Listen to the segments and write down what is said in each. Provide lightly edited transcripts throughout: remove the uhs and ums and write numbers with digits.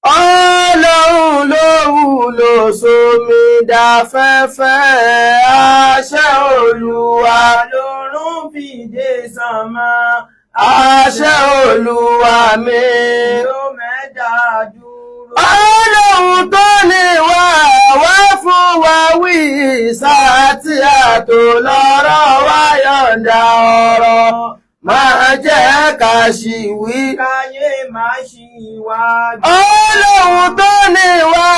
Ọlọ́run ló wúlò sómi dáfẹ́fẹ́, àṣẹ Olúwa lọ́run fìdí sánmọ̀, àṣẹ Olúwa mi ló mẹ́dà dúró. Ọlọ́run tó ní wá fún wa wí sáàtì àtò lọ́rọ̀ wá yọ̀ǹda ọ̀rọ̀. Máa jẹ́ ká ṣì wí, káyé máa ṣì wá. Ọlọ́run tó ní wá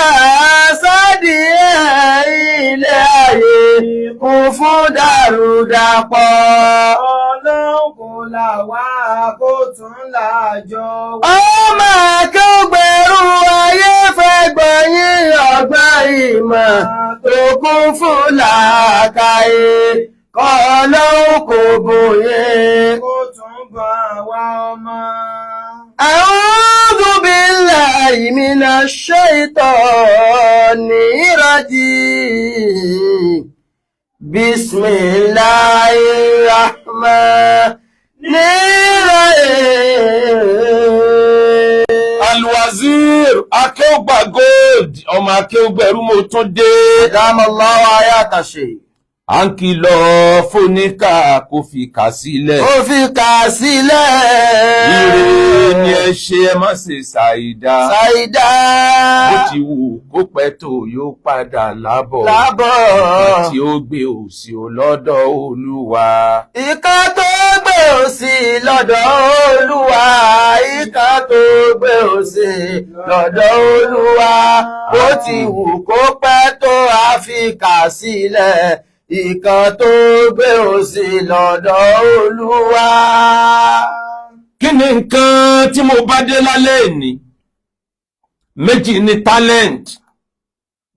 sádì ilé ayé kún fún dàrúdàpọ̀. Ọlọ́run kò là wá kó tún làjọ wá. Ọmọ akéwògbèrú ayé fẹ́ gbọ̀yìn ọgbọ́n ìmọ̀ tó kún fún làákàyè. Ọlọ́run kò bòye kó tún bá wa ọmọ. A'udhu billahi minash shaitonir rajim. Bismillahir rahmanir rahim. Al-Wazir akéwògbà gold ọmọ akéwògbẹ̀rú mo tún dé. Damallahu ayatashi. À ń kìlọ̀ fóníkà kó fi kà sílẹ̀. Ó fi kà sílẹ̀. Ire ni ẹ ṣe, ẹ má ṣe ṣàìdá. Ṣàìdá. Bó ti wù kó pẹ́ tó yóò padà lábọ̀. Lábọ̀. Ìkan tí ó gbé òsì lọ́dọ̀ Olúwa. Ìkan tó gbé òsì lọ́dọ̀ Olúwa. Ìkan tó gbé òsì lọ́dọ̀ Olúwa. Bó ti wù kó pẹ́ tó a fi kà sílẹ̀. Ìkan tó gbé òsì lọ́dọ̀ Olúwa. Kí ni nǹkan tí mo bá dé lálẹ́ ìní? Méjì ni talent.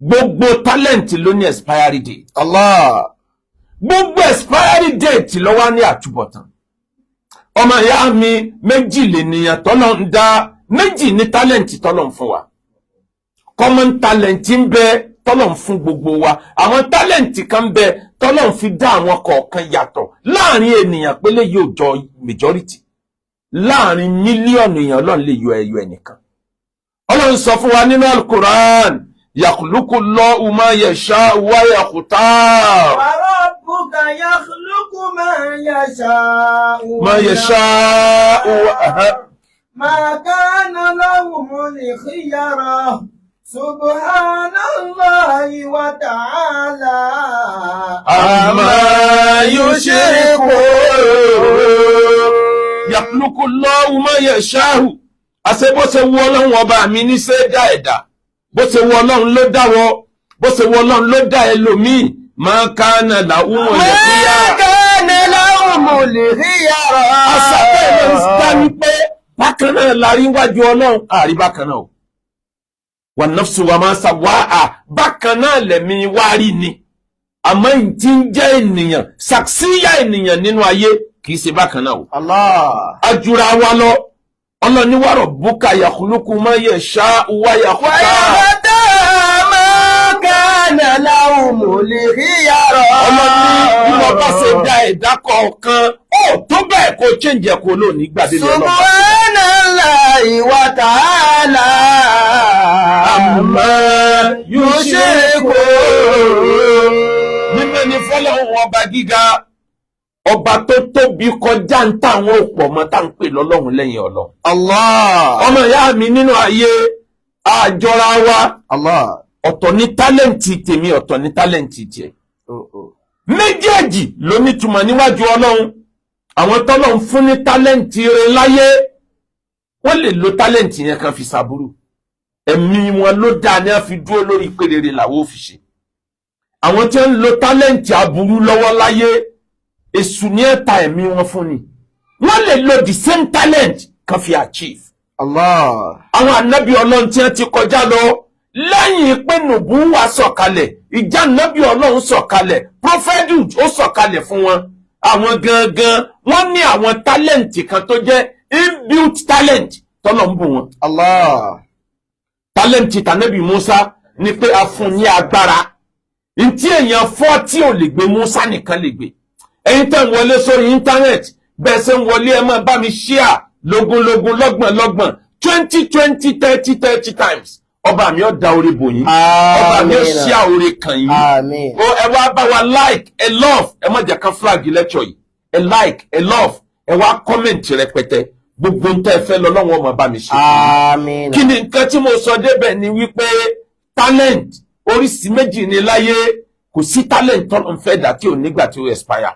Gbogbo talent ló ní expiry date. Allah. Gbogbo expiry date ló wà ní àtúbọ̀tán. Ọmọ ìyá mi méjì lènìyàn tọ́lọ̀ ń dá, méjì ni talent tọ́lọ̀ ń fún wa. Common talent ń bẹ tọ́lọ̀ ń fún gbogbo wa. Àwọn talent kan ń bẹ tọ́lọ̀ ń fi dá àwọn kọ̀ọ̀kan yàtọ̀ láàrin ènìyàn pélé yóò jọ majority. Láàrin mílíọ̀nù èèyàn Ọlọ́run lè yọ ẹyọ ẹnìkan. Ọlọ́run sọ fún wa nínú Al-Qur'an, yakhluqu Allahu ma yasha'u wa yakhtar. Wa rabbuka yakhluqu ma yasha'u Ma yasha'u ma kana lahumul khiyara. Subhanallahi wa ta'ala amma yushrikun. Yakhluqu Allahu ma yasha'u. Àṣẹ bó ṣe wù Ọlọ́run ọba mi ní ṣe dá ẹ̀dá. Bó ṣe wù Ọlọ́run ló dá wọ. Bó ṣe wù Ọlọ́run ló dá ẹlòmíì. Ma kana lahumul khiyara. Ma kana lahumul khiyara. Àṣàkẹ́ ìlú ń dá ní pé bákan náà lárí wájú Ọlọ́run. Àrí bákan náà o. Wa nafsu wa ma sawa'a, bákan náà lẹ̀mí wárí ni. Àmọ́ tí ń jẹ́ ènìyàn, ṣàksíyà ènìyàn nínú ayé kìí ṣe bákan náà o. Allah. Ajura wa lọ, Ọlọ́ni wa rabbuka yakhluqu ma yasha'u wa yakhtar. Ma kana lahumul khiyara. Ọlọ́ni bí wọ́n bá ṣe dá ẹ̀dá kọ̀ọ̀kan, ó tó bẹ́ẹ̀ kó change ẹ̀kọ́ lónìí gbàdé lọ́lọ́. Subhanallahi wa ta'ala amma yushrikun. Mímọ́ ni fọ́lọ́hun ọba gíga, ọba tó tóbi kọjá ń táwọn òpó ọmọ tá ń pè lọ́lọ́hun lẹ́yìn Ọlọ́run. Allah. Ọmọ ìyá mi nínú ayé àjọra wa. Allah. Ọ̀tọ̀ ní tálẹ̀ǹtì tèmi, ọ̀tọ̀ ní tálẹ̀ǹtì tiẹ̀. Méjèèjì ló nítumọ̀ níwájú Ọlọ́run. Àwọn tọ́lọ́run fún ní tálẹ̀ǹtì rẹ̀ láyé, wọ́n lè lo tálẹ̀ǹtì yẹn kan fi ṣàbúrú. Ẹ̀mí wọn ló dáa ní a fi dúró lórí ìpèrèrè làwọn ò fi ṣe. Àwọn tí ń lo tálẹ̀ǹtì aburú lọ́wọ́ láyé, èṣù ní ẹ̀ta ẹ̀mí wọn fún ni. Wọ́n lè lo the same talent kan fi achieve. Allah. Àwọn ànábì Ọlọ́run tí wọ́n ti kọjá lọ lẹ́yìn pé nùbú wá sọ̀kalẹ̀, ìjà ànábì Ọlọ́run sọ̀kalẹ̀, prophethood ó sọ̀kalẹ̀ fún wọn. Àwọn gangan wọ́n ní àwọn talent kan tó jẹ́ inbuilt talent tọ́lọ̀ ń bù wọn. Allah. Talent tànábì Musa ni pé a fún ní agbára. Ntí èèyàn 40 ò lè gbé Musa nìkan lè gbé. Ẹ̀yin tẹ́ ń wọlé sórí internet, bẹ́ẹ̀ ṣe ń wọlé ẹ máa bá mi share lógúnlógún lọ́gbọ̀n 20 30 times. Ọba mi ó dá orí bò yín, ọba mi ó share orí kan yín. Ẹ wá bá wa like, ẹ love, ẹ má jẹ́ ká flag lecture yìí. Ẹ like, ẹ love, ẹ wá comment rẹpẹtẹ. Gbogbo ń tẹ́ fẹ́ lọ́lọ́run ó máa bá mi ṣe. Kí ni nǹkan tí mo sọ débẹ̀ ni wípé talent oríṣi méjì ni láyé. Kò sí talent tọ́lọ́run fẹ́ dá tí ò nígbà tí ó expire.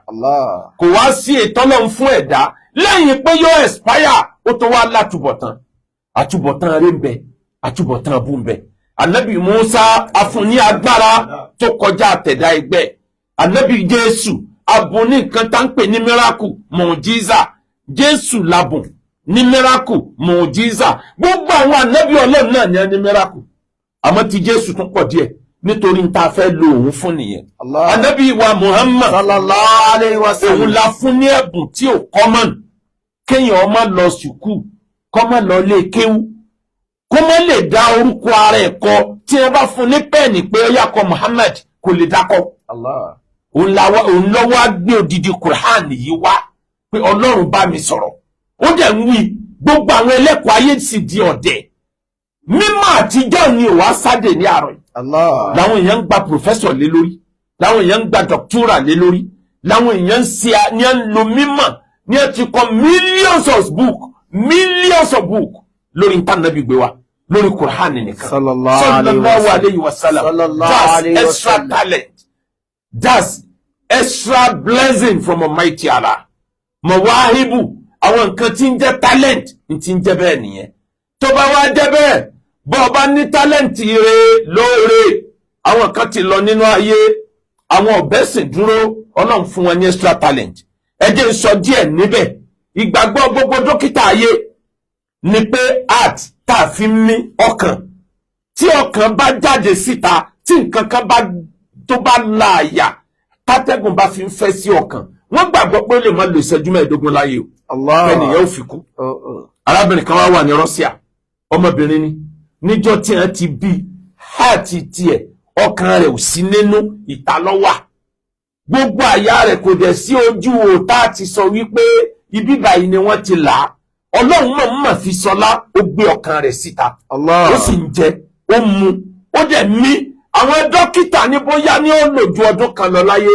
Kò wá sí ìtọ́lọ́run fún ẹ̀dá lẹ́yìn pé yóò expire ó tó wá látúbọ̀tán. Àtúbọ̀tán rẹ̀ ń bẹ, àtúbọ̀tán bú ń bẹ. Ànábì Mùsá afún ní agbára tó kọjá àtẹ̀dá ẹgbẹ́. Ànábì Jésù abùn ní nǹkan tá ń pè ní miracle mọ̀jíza. Jésù labùn ní miracle mọ̀jíza. Gbogbo àwọn ànábì Ọlọ́run náà ní ẹni miracle. Àmọ́ ti Jésù tún pọ̀ díẹ̀ nítorí ń ta fẹ́ lo òun fún nìyẹn. Ànábì wa Muhammad sallallahu alayhi wa sallam òun la fún ní ẹ̀bùn tí ò common. Kéèyàn ọmọ lọ sùkúù, kọ́mọ lọ lé kéwú, kó mọ́ lè dá orúkọ ara ẹ̀ kọ tí wọ́n bá fún ní pẹ́ẹ̀nì pé ó yá kọ Muhammad kò lè dákọ. Òun lọ́wọ́ á gbé odidi Qur'an yìí wá pé Ọlọ́run bá mi sọ̀rọ̀. Ó dẹ̀ ń wí gbogbo àwọn ẹlẹ́kọ̀ọ́ ayé sì di ọ̀dẹ̀. Mímọ̀ àtijọ́ ni ò wá sáde ní àárọ̀ yìí. Láwọn èèyàn ń gba professor lé lórí, láwọn èèyàn ń gba doctoral lé lórí, láwọn èèyàn ń lo mímọ̀ ní ẹ ti kọ millions of book lórí ìtànàbí gbé wa lórí Qur'an nìkan. Sallallahu alayhi wa sallam. That's extra talent. That's extra blessing from Almighty Allah. Mawahibu àwọn nǹkan tí ń jẹ́ talent tí ń jẹ́ bẹ́ẹ̀ nìyẹn. Tó bá wá jẹ́ bẹ́ẹ̀ bó bá ní talent ire lóore àwọn kan ti lọ nínú ayé àwọn ọ̀bẹ́sìn dúró Ọlọ́run fún wọn ní extra talent. Ẹ jẹ́ n sọ díẹ̀ níbẹ̀. Ìgbàgbọ́ gbogbo dókítà ayé ni pé art tá fi mí ọkàn tí ọkàn bá jáde síta tí nǹkan kan tó bá la àyà tátẹ́gùn bá fi ń fẹ́ sí ọkàn wọ́n gbàgbọ́ pé ó lè má lo ìṣẹ́jú mẹ́ẹ̀ẹ́dógún láyé o. Ẹnìyẹn ò fi kú. Arábìnrin kan wá wà ní Russia, ọmọbìnrin ni níjọ́ tí wọ́n ti bí heart tiẹ̀ ọkàn rẹ̀ ò sí nínú ìta ló wà. Gbogbo àyà rẹ̀ kò dẹ̀ sí ojú òòtá ti sọ wípé ibi báyìí ni wọ́n ti là á. Ọlọ́run mọ̀ fi sọlá ó gbé ọkàn rẹ̀ síta. Ó sì ń jẹ, ó mu, ó dẹ̀ mí. Àwọn dókítà ní bóyá ní ó lò ju ọdún kan lọ láyé.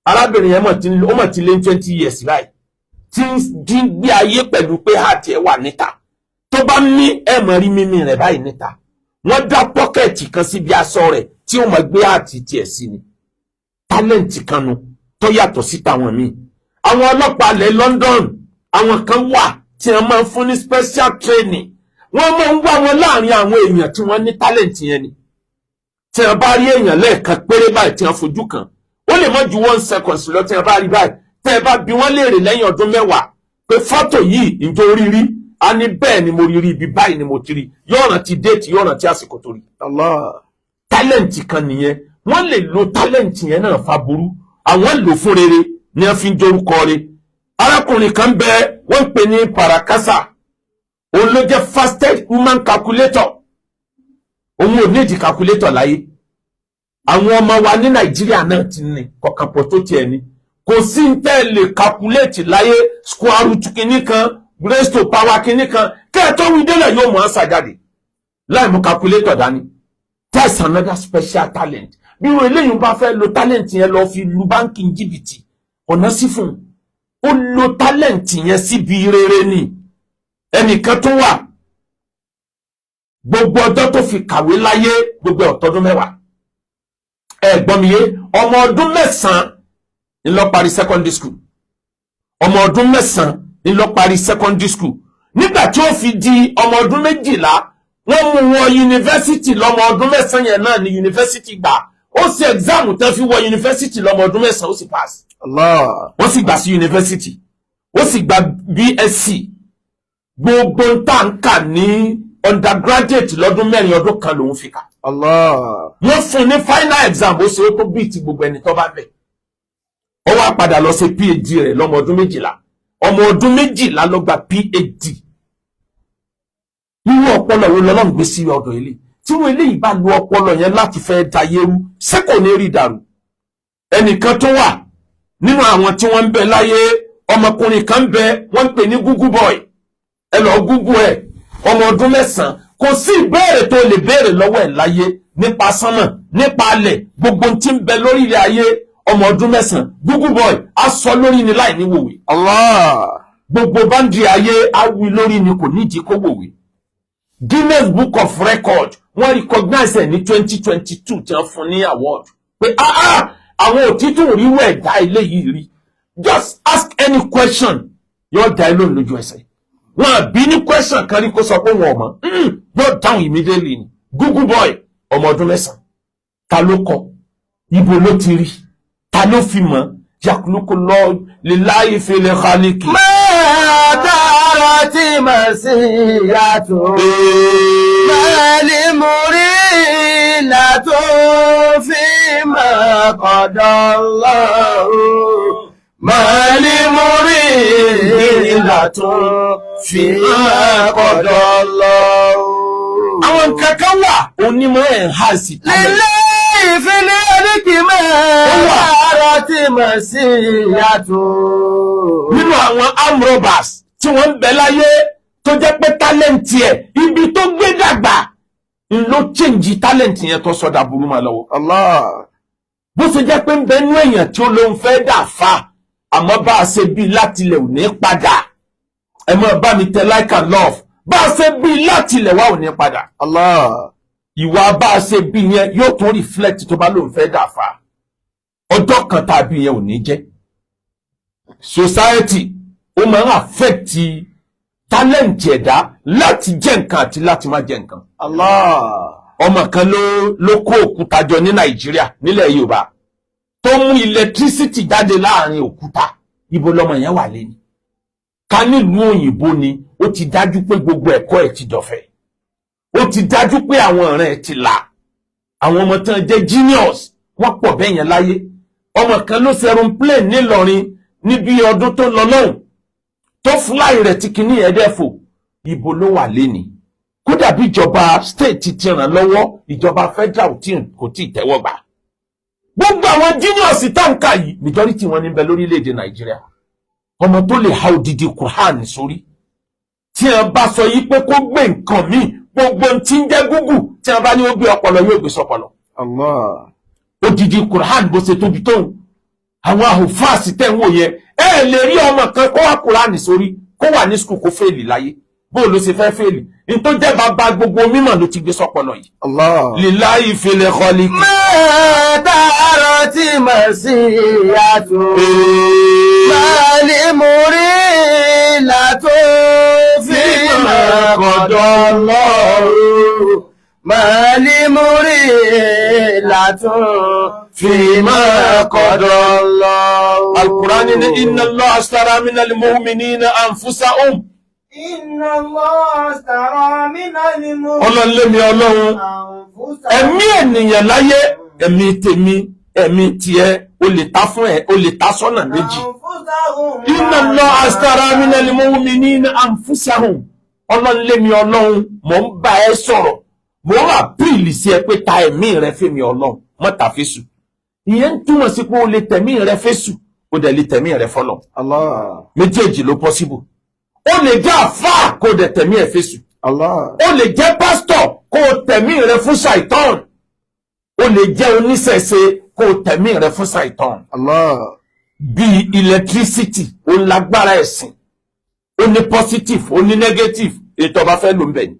Arábìnrin yẹn mọ̀ ti lé 20 years báyìí. Tí ń gbé ayé pẹ̀lú pé heart ẹ̀ wà níta. Tó bá mí ẹ̀ mọ̀ rí mímí rẹ̀ báyìí níta. Wọ́n dá pọ́kẹ̀tì kan síbi aṣọ rẹ̀ tí ó mọ̀ gbé heart tiẹ̀ sí ni. Talent kan nu tó yàtọ̀ sí tàwọn míì. Àwọn ọlọ́pàá ilẹ̀ London àwọn kan wà tí wọ́n máa ń fún ní special training. Wọ́n máa ń wá wọn láàrin àwọn èèyàn tí wọ́n ní talent yẹn ni. Tí wọ́n bá rí èèyàn lẹ́ẹ̀kan péré báyìí tí wọ́n fojú kan ó lè má ju 1 second lọ tí wọ́n bá rí báyìí tẹ́ ẹ bá bi wọ́n léèrè lẹ́yìn ọdún 10 pé fọ́tò yìí ǹjọ́ orí rí a ní bẹ́ẹ̀ ni mo rí ibi báyìí ni mo ti rí yóò rántí déètì yóò rántí àsìkò tó rí. Talent kan nìyẹn wọ́n lè lo talent yẹn náà fa burú àwọn lò fún rere ni wọ́n fi ń dorúkọ rẹ̀. Arákùnrin kan bẹ wọ́n ń pè ní Parakasa òun ló jẹ́ fastest human calculator òun ò nídìí calculator láyé. Àwọn ọmọ wa ní Nàìjíríà náà ti ní kọ̀kan pọ̀ tó tiẹ̀ ní kò sí ń tẹ́ lè calculate láyé square root kìíní kan raised to power kìíní kan kẹ́ẹ̀tọ́ wí délẹ̀ yóò mú answer jáde láì mú calculator dání. That's another special talent. Bí wọ́n eléyìí bá fẹ́ lo talent yẹn lọ fi lu báńkì jìbìtì ọ̀nà sí fún un ó lo talent yẹn síbi rere ni. Ẹnìkan tó wà gbogbo ọjọ́ tó fi kàwé láyé gbogbo ọ̀tọ́dún 10. Ẹ̀gbọ́n mi yé ọmọ ọdún 9 ni lọ parí secondary school. Ọmọ ọdún 9 ni lọ parí secondary school. Nígbà tí ó fi di ọmọ ọdún 12 wọ́n mú wọn yunifásitì lọ́mọ ọdún 9 yẹn náà ni yunifásitì gbà. Ó ṣe exam tán fi wọ yunifásitì lọ́mọ ọdún 9 ó sì pass. Wọ́n sì gbà sí yunifásitì. Ó sì gba BSc. Gbogbo táǹkà ní undergraduate lọ́dún 4 ọdún kan lòun fi kà. Wọ́n fún ní final exam ó ṣe ó tó bí ti gbogbo ẹni tó bá bẹ̀. Ó wá padà lọ ṣe PhD rẹ̀ lọ́mọ ọdún 12. Ọmọ ọdún 12 ló gba PhD. Irú ọpọlọ wo lọ́lọ́run gbé sí ọ̀dọ̀ ilé? Tí wọ́n eléyìí bá lo ọpọlọ yẹn láti fẹ́ dayérú, ṣé kò ní rí dàrú? Ẹnìkan tó wà nínú àwọn tí wọ́n ń bẹ láyé ọmọkùnrin kan bẹ wọ́n pè ní Google boy ẹ lọ Google ẹ̀ ọmọ ọdún 9 kò sí ìbéèrè tó lè béèrè lọ́wọ́ ẹ̀ láyé nípa sánmọ̀ nípa alẹ̀ gbogbo tí ń bẹ lórí ilẹ̀ ayé ọmọ ọdún 9 Google boy á sọ lórí ni láì ní wòwe. Allah. Gbogbo báńdì ayé á wí lórí ni kò nídìí kó wòwe. Guinness Book of Record wọ́n recognize ẹ̀ ní 2022 tí wọ́n fún ní award pé àwọn òtítù ríru ẹ̀dá ilé yìí rí. Just ask any question yóò dá ẹ lóhùn lójú ẹsẹ̀. Wọ́n bí ní question kan rí kó sọ pé wọ́n mọ̀ yóò dáhùn immediately ni. Google boy ọmọ ọdún 9 ta ló kọ ibo ló ti rí ta ló fi mọ̀ yakuluku lọ lillahi fil khaliqi. Mẹ́tàrà tí mà sí yàtọ̀ mẹ́lì múrí látọ̀ fi mà kọ̀dọ̀ lọ́rùn. Mẹ́lì múrí látọ̀ fi mà kọ̀dọ̀ lọ́rùn. Àwọn kankan wà onímọ̀ ẹ̀ ń hà sí. Lílé ìfilé oníkì mẹ́tàrà tí mà sí yàtọ̀. Nínú àwọn armed robbers tí wọ́n ń bẹ láyé tó jẹ́ pé tálẹ́ǹtì ẹ̀ ibi tó gbé dàgbà ló change tálẹ́ǹtì yẹn tó sọ́dà burú máa lọ́wọ́. Allah. Bó ṣe jẹ́ pé ń bẹ nú èèyàn tí ó ló ń fẹ́ dà fa àmọ́ bá a ṣe bí láti ilẹ̀ ò ní padà. Ẹ mọ̀ bá mi tẹ like and love bá a ṣe bí láti ilẹ̀ wá ò ní padà. Allah. Ìwà bá a ṣe bí yẹn yóò tún reflect tó bá ló ń fẹ́ dà fa. Ọjọ́ kan tàbí yẹn ò ní jẹ́. Society ó máa ń affect talent ẹ̀dá láti jẹ́ nǹkan àti láti má jẹ́ nǹkan. Allah. Ọmọ kan ló kó òkúta jọ ní Nàìjíríà nílẹ̀ Yorùbá tó mú electricity jáde láàrin òkúta ibo lọmọ yẹn wà lẹ́ni. Ká nílùú òyìnbó ni ó ti dájú pé gbogbo ẹ̀kọ́ ẹ̀ ti dọ̀fẹ́. Ó ti dájú pé àwọn ọ̀rẹ́ ẹ̀ ti là. Àwọn ọmọ tán jẹ́ genius wọ́n pọ̀ bẹ́ẹ̀ yẹn láyé. Ọmọ kan ló ṣe aeroplane nílọrin níbi ọdún tó lọ lọ́hùn tó fúláì rẹ̀ tí kìíní ẹ̀dẹ́fò ibo ló wà lẹ́ni. Kódà bí ìjọba state ti ràn lọ́wọ́ ìjọba federal kò tí ì tẹ́wọ́ gbà. Gbogbo àwọn genius táǹkà yìí majority wọn níbẹ̀ lórílẹ̀‐èdè Nàìjíríà. Ọmọ tó lè ha odidi Quran sórí tí wọ́n bá sọ yìí pé kó gbé nǹkan míì gbogbo tí ń jẹ́ Google tí wọ́n bá ní ó gbé ọpọlọ yóò gbé sọpọlọ. Allah. Odidi Quran bó ṣe tóbi tóun àwọn àhùfáàsì tẹ́ ń wò yẹn ẹ lè rí ọmọ kan kó wá Quran sórí kó wà ní skul kó fèèlì láyé bó ló ṣe fẹ́ fèèlì ní tó jẹ́ bàbá gbogbo mímọ̀ ló ti gbé sọpọlọ yìí. Allah. Lillahi fil khaliqi. Mẹ́tàrà tí mà sí yàtọ̀ mẹ́lì múrí látọ̀ fi mà kọ̀dọ̀ lọ́rùn. Mẹ́lì múrí látọ̀ fi mà kọ̀dọ̀ lọ́rùn. Al-Qur'an ní inna Allah ashtara minal mu'minina anfusahum. Inna Allah ashtara minal mu'minina Ọlọ́run Ọlọ́run ẹ̀mí ènìyàn láyé ẹ̀mí tèmi ẹ̀mí tiẹ̀ o lè ta fún ẹ o lè ta sọ́nà méjì. Inna Allah ashtara minal mu'minina anfusahum. Ọlọ́run Ọlọ́run mò ń bá ẹ sọ̀rọ̀ mò ń àpìlì sí ẹ pé ta ẹ̀mí rẹ fẹ́mi Ọlọ́run mọ́ ta fésù. Ìyẹn ń túmọ̀ sí pé o lè tẹ̀mí rẹ fésù o dẹ̀ lè tẹ̀mí rẹ fọ́lọ̀. Allah. Méjèèjì ló possible. O lè jẹ́ àfáà kó o dẹ̀ tẹ̀mí ẹ fésù. Allah. O lè jẹ́ pásítọ̀ kó o tẹ̀mí rẹ fún ṣàìtàn. O lè jẹ́ oníṣẹ̀ṣe kó o tẹ̀mí rẹ fún ṣàìtàn. Allah. Bí electricity o lágbára ẹ̀sìn o ní positive o ní negative ètò ọba fẹ́ ló ń bẹ̀ ni.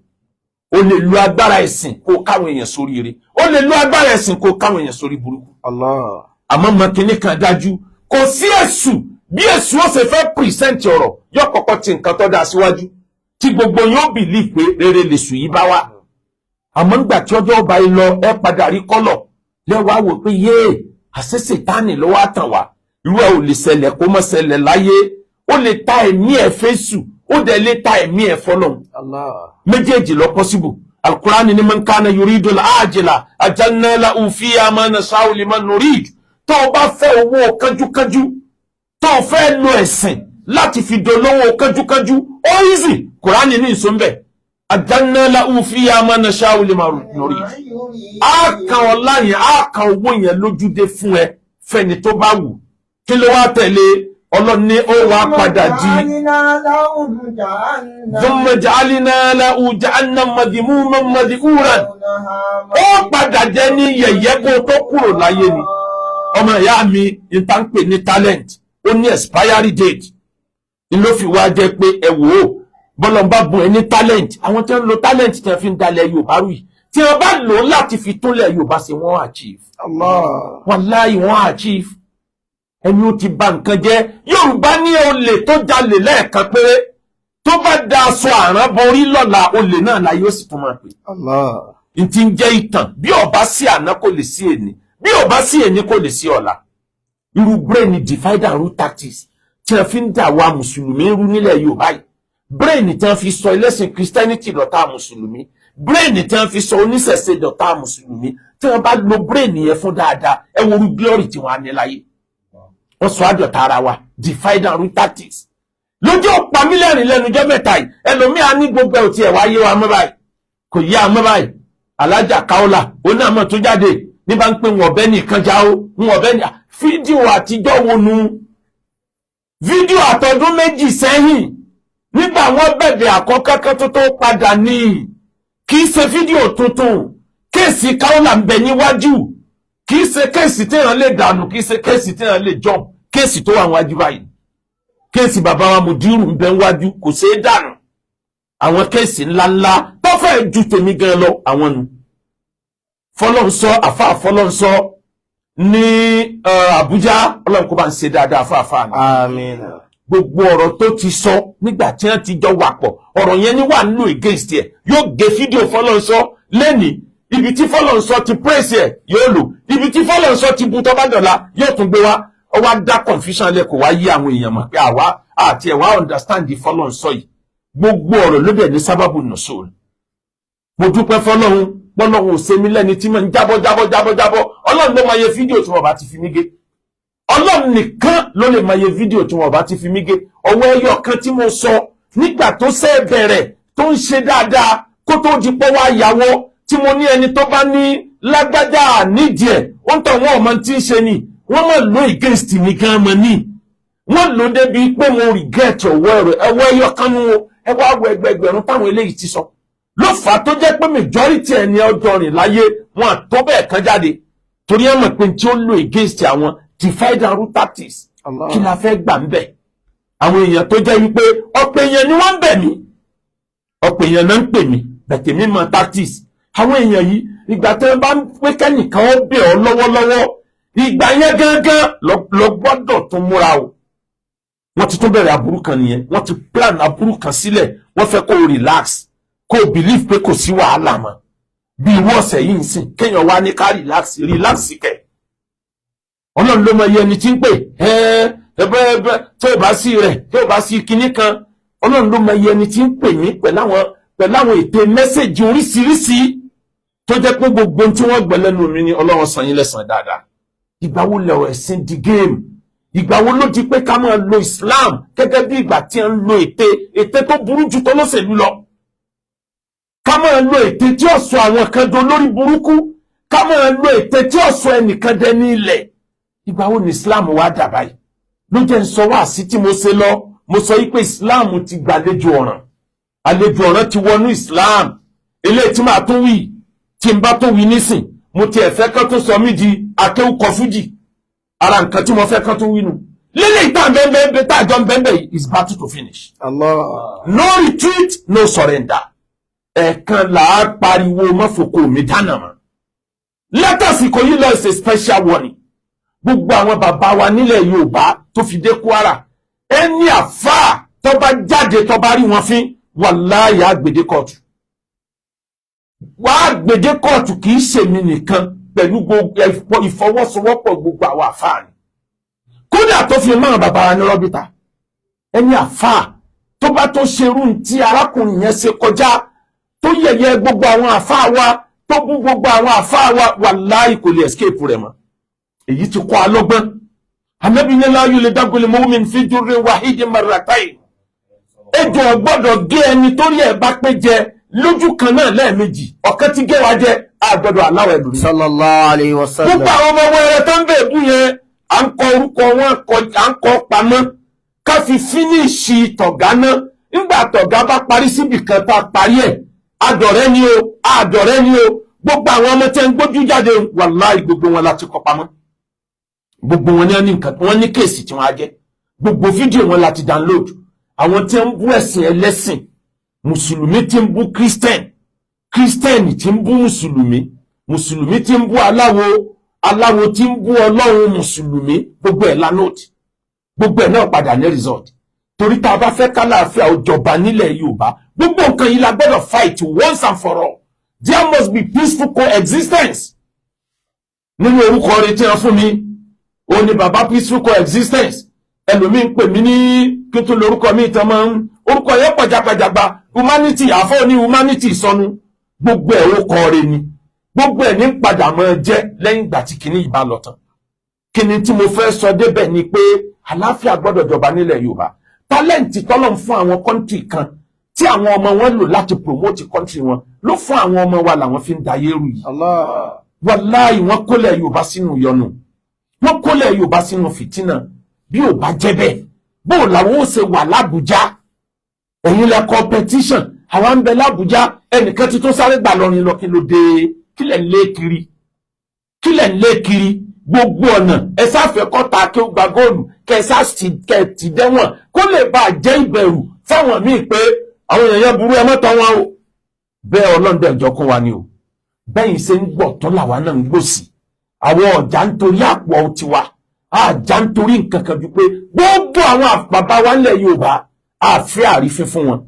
O lè lo agbára ẹ̀sìn kó o káwọn èèyàn sórí ire o lè lo agbára ẹ̀sìn kó o káwọn èèyàn sórí burúkú. Allah. Àmọ́ mọ̀kìnní kan dájú kò sí èṣù bí èṣù ó ṣe fẹ́ present ọ̀rọ̀ yóò kọ́kọ́ ti nǹkan tó dáa síwájú tí gbogbo yóò believe pé rere lèṣù yìí bá wà. Àmọ́ nígbà tí ọjọ́ ọba yìí lọ ẹ padà rí kọ́lọ̀ lẹ́wàá wò pé yéè àṣẹ Sátánì ló wá tàn wá irú ẹ ò lè ṣẹlẹ̀ kó mọ́ ṣẹlẹ̀ láyé ó lè ta ẹ̀mí ẹ̀ fésù ó dẹ̀ lè ta ẹ̀mí ẹ̀ fọ́lọ́hun. Allah. Méjèèjì lọ possible. Al-Qur'an ní man kana yuridul ajila ajalna lahu fiha ma nasha'u liman nurid. Tó o bá fẹ́ owó kánjúkánjú tó o fẹ́ lo ẹ̀sìn láti fi dolówó kánjúkánjú ó easy Qur'an ní ìsúnbẹ̀ ajalna lahu fiha ma nasha'u liman nurid. A kan ọlá yẹn a kan owó yẹn lójúdé fún ẹ fẹ́ni tó bá wù kí ló wá tẹ̀lé Ọlọ́run ní ó wá padà di thumma ja'alna lahu jahannama madhmuman madhuran. Ó padà jẹ́ ní yẹ̀yẹ́ kó tó kúrò láyé ni. Ọmọ ìyá mi ìta ń pè ní talent, ó ní expiry date. Ló fi wá jẹ́ pé ẹ wò ó bọ́lọ̀ bá bùn ẹ ní talent, àwọn tí wọ́n lo talent tí wọ́n fi ń dalẹ̀ Yorùbá rú yìí, tí wọ́n bá lò ó láti fi túnlẹ̀ Yorùbá ṣe wọ́n achieve. Wallahi wọ́n achieve. Ẹni ó ti bà nǹkan jẹ́. Yorùbá ní olè tó jalè lẹ́ẹ̀kan péré tó bá da aṣọ àrán borí lọ́la olè náà la yóò sì tún máa pè. N ti ń jẹ́ ìtàn, bí ó bá sí àná kò lè sí èní, bí ó bá sí èní kò lè sí ọ̀la. Irú brain divide and rule tactics tí wọ́n fi ń dà wá mùsùlùmí rú nílẹ̀ Yorùbá yìí, brain tí wọ́n fi sọ ẹlẹ́sìn Christianity dọ̀tá mùsùlùmí, brain tí wọ́n fi sọ oníṣẹ̀ṣe dọ̀tá mùsùlùmí, tí wọ́n bá lo brain yẹn fún dáadáa ẹ wo orú glory tí wọ́n á ní láyé. Wọ́n sọ àdọ̀tá ara wa divide and rule tactics. Lójú ọ̀pá mílíọ̀nù lẹ́nu jẹ́ mẹ́ta yìí ẹlòmíà ní gbogbo ẹ̀ ò tiẹ̀ wáyé wa mọ́ báyìí kò yé àmọ́ báyìí. Alájà Kaola ó náà mọ̀ tó jáde ní bá ń pè wọ́n ọ̀bẹ nìkan já ó wọ́n ọ̀bẹ ní fídíò àtijọ́ wo nu fídíò àtọdún méjì sẹ́yìn nígbà wọ́n bẹ̀bẹ̀ àkọ́kọ́ kan tó padà ní kì í ṣe fídíò tuntun. Kéèsì Kaola ń bẹ níwájú, kì í ṣe kéèsì téèyàn lè dànù, kì í ṣe kéèsì téèyàn lè jump, kéèsì tó wà wájú báyìí. Kéèsì bàbá wa Mùdírù ń bẹ níwájú kò ṣeé dànù. Àwọn kéèsì ńláńlá tó fẹ́ ju tèmi gan lọ àwọn nu. Fọlọ́nsọ àfáà Fọlọ́nsọ ní Àbújá, Ọlọ́run kó bá ń ṣe dáadáa fáfáà ni. Àmín. Gbogbo ọ̀rọ̀ tó ti sọ nígbà tí wọ́n ti jọ wà pọ̀, ọ̀rọ̀ yẹn ní wà nílò against ẹ̀, yóò gé fídíò Fọlọ́nsọ lẹ́nìí. Ibi tí Fọlọ́nsọ ti praise ẹ̀ yóò lò, ibi tí Fọlọ́nsọ ti bu tọ́bádọ̀la yóò tún gbé wá. Ó wá dá confusion lẹ kò wá yí àwọn èèyàn mọ̀ pé àwa àti ẹ̀wá understand the Fọlọ́nsọ yìí. Gbogbo ọ̀rọ̀ ló dẹ̀ ní sábàbù nùsùl. Mo dúpẹ́ fọ́lọ́run, Ọlọ́run ò ṣe mí lẹ́ni tí mo ń jábọ́. Ọlọ́run ló máa yẹ fídíò tí wọ́n bá ti fi mí gé. Ọlọ́run nìkan ló lè máa yẹ fídíò tí wọ́n bá ti fi mí gé. Ọwọ́ ẹyọ kan tí mo sọ nígbà tó ṣe bẹ̀rẹ̀ tó ń ṣe dáadáa kó tó di pọ́ wá yàwó tí mo ní ẹni tó bá ní lágbájá nídìí ẹ̀ ó ń tọ̀ wọ́n ọmọ tí ń ṣe ni wọ́n mọ̀ ló against mi gan mọ̀ ní. Wọ́n lò débi pé mo regret ọwọ́ ẹyọ kan nu ẹ wá wọ ẹgbẹgbẹ̀rún táwọn eléyìí ti sọ. Ló fà á tó jẹ́ pé majority ẹni ọjọ́ rìn láyé wọn àtọ́ bẹ́ẹ̀ kan jáde torí ẹ mọ̀ pé tí ó lò against àwọn divide and rule tactics kí la fẹ́ gbà ń bẹ̀. Àwọn èèyàn tó jẹ́ wípé ọ̀pọ̀ èèyàn ni wọ́n ń bẹ̀ mí, ọ̀pọ̀ èèyàn náà ń pè mí bẹ̀tẹ̀ mi mọ̀ tactics. Àwọn èèyàn yìí ìgbà tí wọ́n bá ń pé kẹ́nìkan ó bẹ̀ ọ́ lọ́wọ́lọ́wọ́ ìgbà yẹn gángan lọ gbọ́dọ̀ tún múra o. Wọ́n ti tún bẹ̀rẹ̀ aburú kan nìyẹn, wọ́n ti plan aburú kan sílẹ̀, wọ́n fẹ́ kó o relax kó o believe pé kò sí wàhálà mọ́. Bí irú ọ̀sẹ̀ yìí ń sìn kéèyàn wá ní ká relax kẹ̀. Ọlọ́run ló mọ iye ẹni tí ń pè ẹbẹ́ tó o bá sí rẹ̀ tó o bá sí kinní kan. Ọlọ́run ló mọ iye ẹni tí ń pè yín pẹ̀lú àwọn ète mẹ́sẹ̀jì oríṣiríṣi tó jẹ́ pé gbogbo tí wọ́n gbọ́ lẹ́nu mi ni Ọlọ́run san yín lẹ́san dáadáa. Ìgbà wo lẹ̀rọ ẹ̀sìn di game? Ìgbà wo ló di pé ká máa lo Islam gẹ́gẹ́ bí ìgbà tí a ń lo ète tó burú jù tó lóṣèlú lọ? Ká máa lo ète tí ó sọ àwọn kan do lórí burúkú, ká máa lo ète tí ó sọ ẹnìkan dẹni ilẹ̀. Ìgbà wo ni Islam wá dà báyìí? Ló jẹ́ ń sọ wá sí tí mo ṣe lọ, mo sọ wípé Islam ti gbàlejò ọ̀ràn. Àlejò ọ̀ràn ti wọnú Islam. Eléyìí tí màá tún wí, tí n bá tó wí nísìn, mo ti ẹ̀fẹ́ kan tó sọ mí di akéwùkọ fújì. Ara nǹkan tí mo fẹ́ kan tó wí nu. Lílé ìta bẹ́ẹ̀ tá àjọ bẹ́ẹ̀ is battle to finish. Allah. No retreat, no surrender. Ẹ̀kan là á pariwo mọ́fòkò mi dáná mọ́. Lẹ́tàsí kò yí lọ is a special warning. Gbogbo àwọn bàbá wa nílẹ̀ Yorùbá tó fi dé Kwara. Ẹni àfáà tó bá jáde tó bá rí wọn fín, wàláhì àgbèdé kóòtù. Wàá gbèdé kóòtù kì í ṣe mi nìkan pẹ̀lú gbogbo ìfọwọ́sowọ́pọ̀ gbogbo àwọn àfáà ni. Kódà tó fi máa bàbá wa ní rọ́bìtà. Ẹni àfáà tó bá tó ṣerú tí arákùnrin yẹn ṣe kọjá tó yẹ̀yẹ́ gbogbo àwọn àfáà wa tó bú gbogbo àwọn àfáà wa wàláhì kò lè escape rẹ̀ mọ́. Èyí ti kọ́ alọ́gbọ́n. Ànábì ní la yuldagul mu'min fi jurrin wahidin marratayn. Ejò ọgbọ́dọ̀ gé ẹni tó rí ẹ̀ bá pé jẹ lójú kan náà lẹ́ẹ̀mejì. Ọ̀kan ti gé wa jẹ àgbọ̀dọ̀ aláwọ̀ ẹ̀dùn. Sallallahu alayhi wa sallam. Gbogbo àwọn ọmọ wẹrẹ tó ń bẹ̀ bú yẹn à ń kọ orúkọ wọn à ń kọ pamọ́ ká fi fínísì tọ̀gá náà nígbà tọ̀gá bá parí síbì kan tá a parí ẹ̀ àdọ̀rẹ́ ni o àdọ̀rẹ́ ni o gbogbo àwọn ọmọ tẹ́ ń gbójú jáde wàláì gbogbo wọn láti kọ pamọ́ gbogbo wọn ní nǹkan wọn ní kéèsì tí wọn á jẹ gbogbo fídíò wọn láti download àwọn tí ń bú ẹ̀sìn ẹlẹ́sìn mùsùlùmí tí ń bú kírísítẹ́nì tí ń bú mùsùlùmí tí ń bú aláwo tí ń bú ọlọ́run mùsùlùmí gbogbo ẹ̀ lánàá gbogbo ẹ̀ náà padà ní result torí tá a bá fẹ́ kálàáfíà ó jọba nílẹ̀ Yorùbá gbogbo nǹkan yìí la gbọ́dọ̀ fight once and for all there must be peaceful coexistence nínú orúkọ rẹ̀ tí wọ́n fún mi ó ní bàbá peaceful coexistence ẹlòmíín pè mí ní kí tó lórúkọ mi ìtàn máa ń orúkọ yẹn pọ̀ jágbajàgba humanity àfọ́ ní humanity sọnù gbogbo ẹ̀ orúkọ rẹ̀ ni gbogbo ẹ̀ ní padà máa jẹ́ lẹ́yìn ìgbà tí kìíní ìbá lọ tán kíni tí mo fẹ́ sọ débẹ̀ ni pé àlàáfíà gbọ́dọ̀ jọba nílẹ̀ Yorùbá tálẹ́ǹtì tọ́lọ́run fún àwọn kọ́ńtì kan tí àwọn ọmọ wọn lò láti promote kọ́ńtì wọn ló fún àwọn ọmọ wa làwọn fi ń da yẹ́rù yìí wàláì wọ́n kólẹ̀ Yorùbá sínú yọnu wọ́n kólẹ̀ Yorùbá sínú fìtínà bí ò bá jẹ́ bẹ́ẹ̀ bó làwọn ó ṣe wà l'Ábùjá ẹ̀yin lẹ competition àwọn ń bẹ l'Ábùjá ẹnìkan tí tó sáré gbà lọrin lọ kí ló dé kílẹ̀ ń lé kiri gbogbo ọ̀nà ẹ sáfẹ́ kọ́ta kí ó gba góòlù kẹsà ti dẹ́wọ̀n kó lè bá jẹ́ ìbẹ̀rù fáwọn míì pé àwọn èèyàn burú ẹ mọ́tọ́ wọn o bẹ́ẹ̀ ọlọ́ndẹ̀ ìjọ kún wa ni o bẹ́yìn ṣe ń gbọ̀ tó làwa náà ń gbòsì àwọn ọ̀jà nítorí àpò tiwa àjà nítorí nǹkan kan ju pé gbogbo àwọn bàbá wa nílẹ̀ Yorùbá àfẹ́ àrífín fún wọn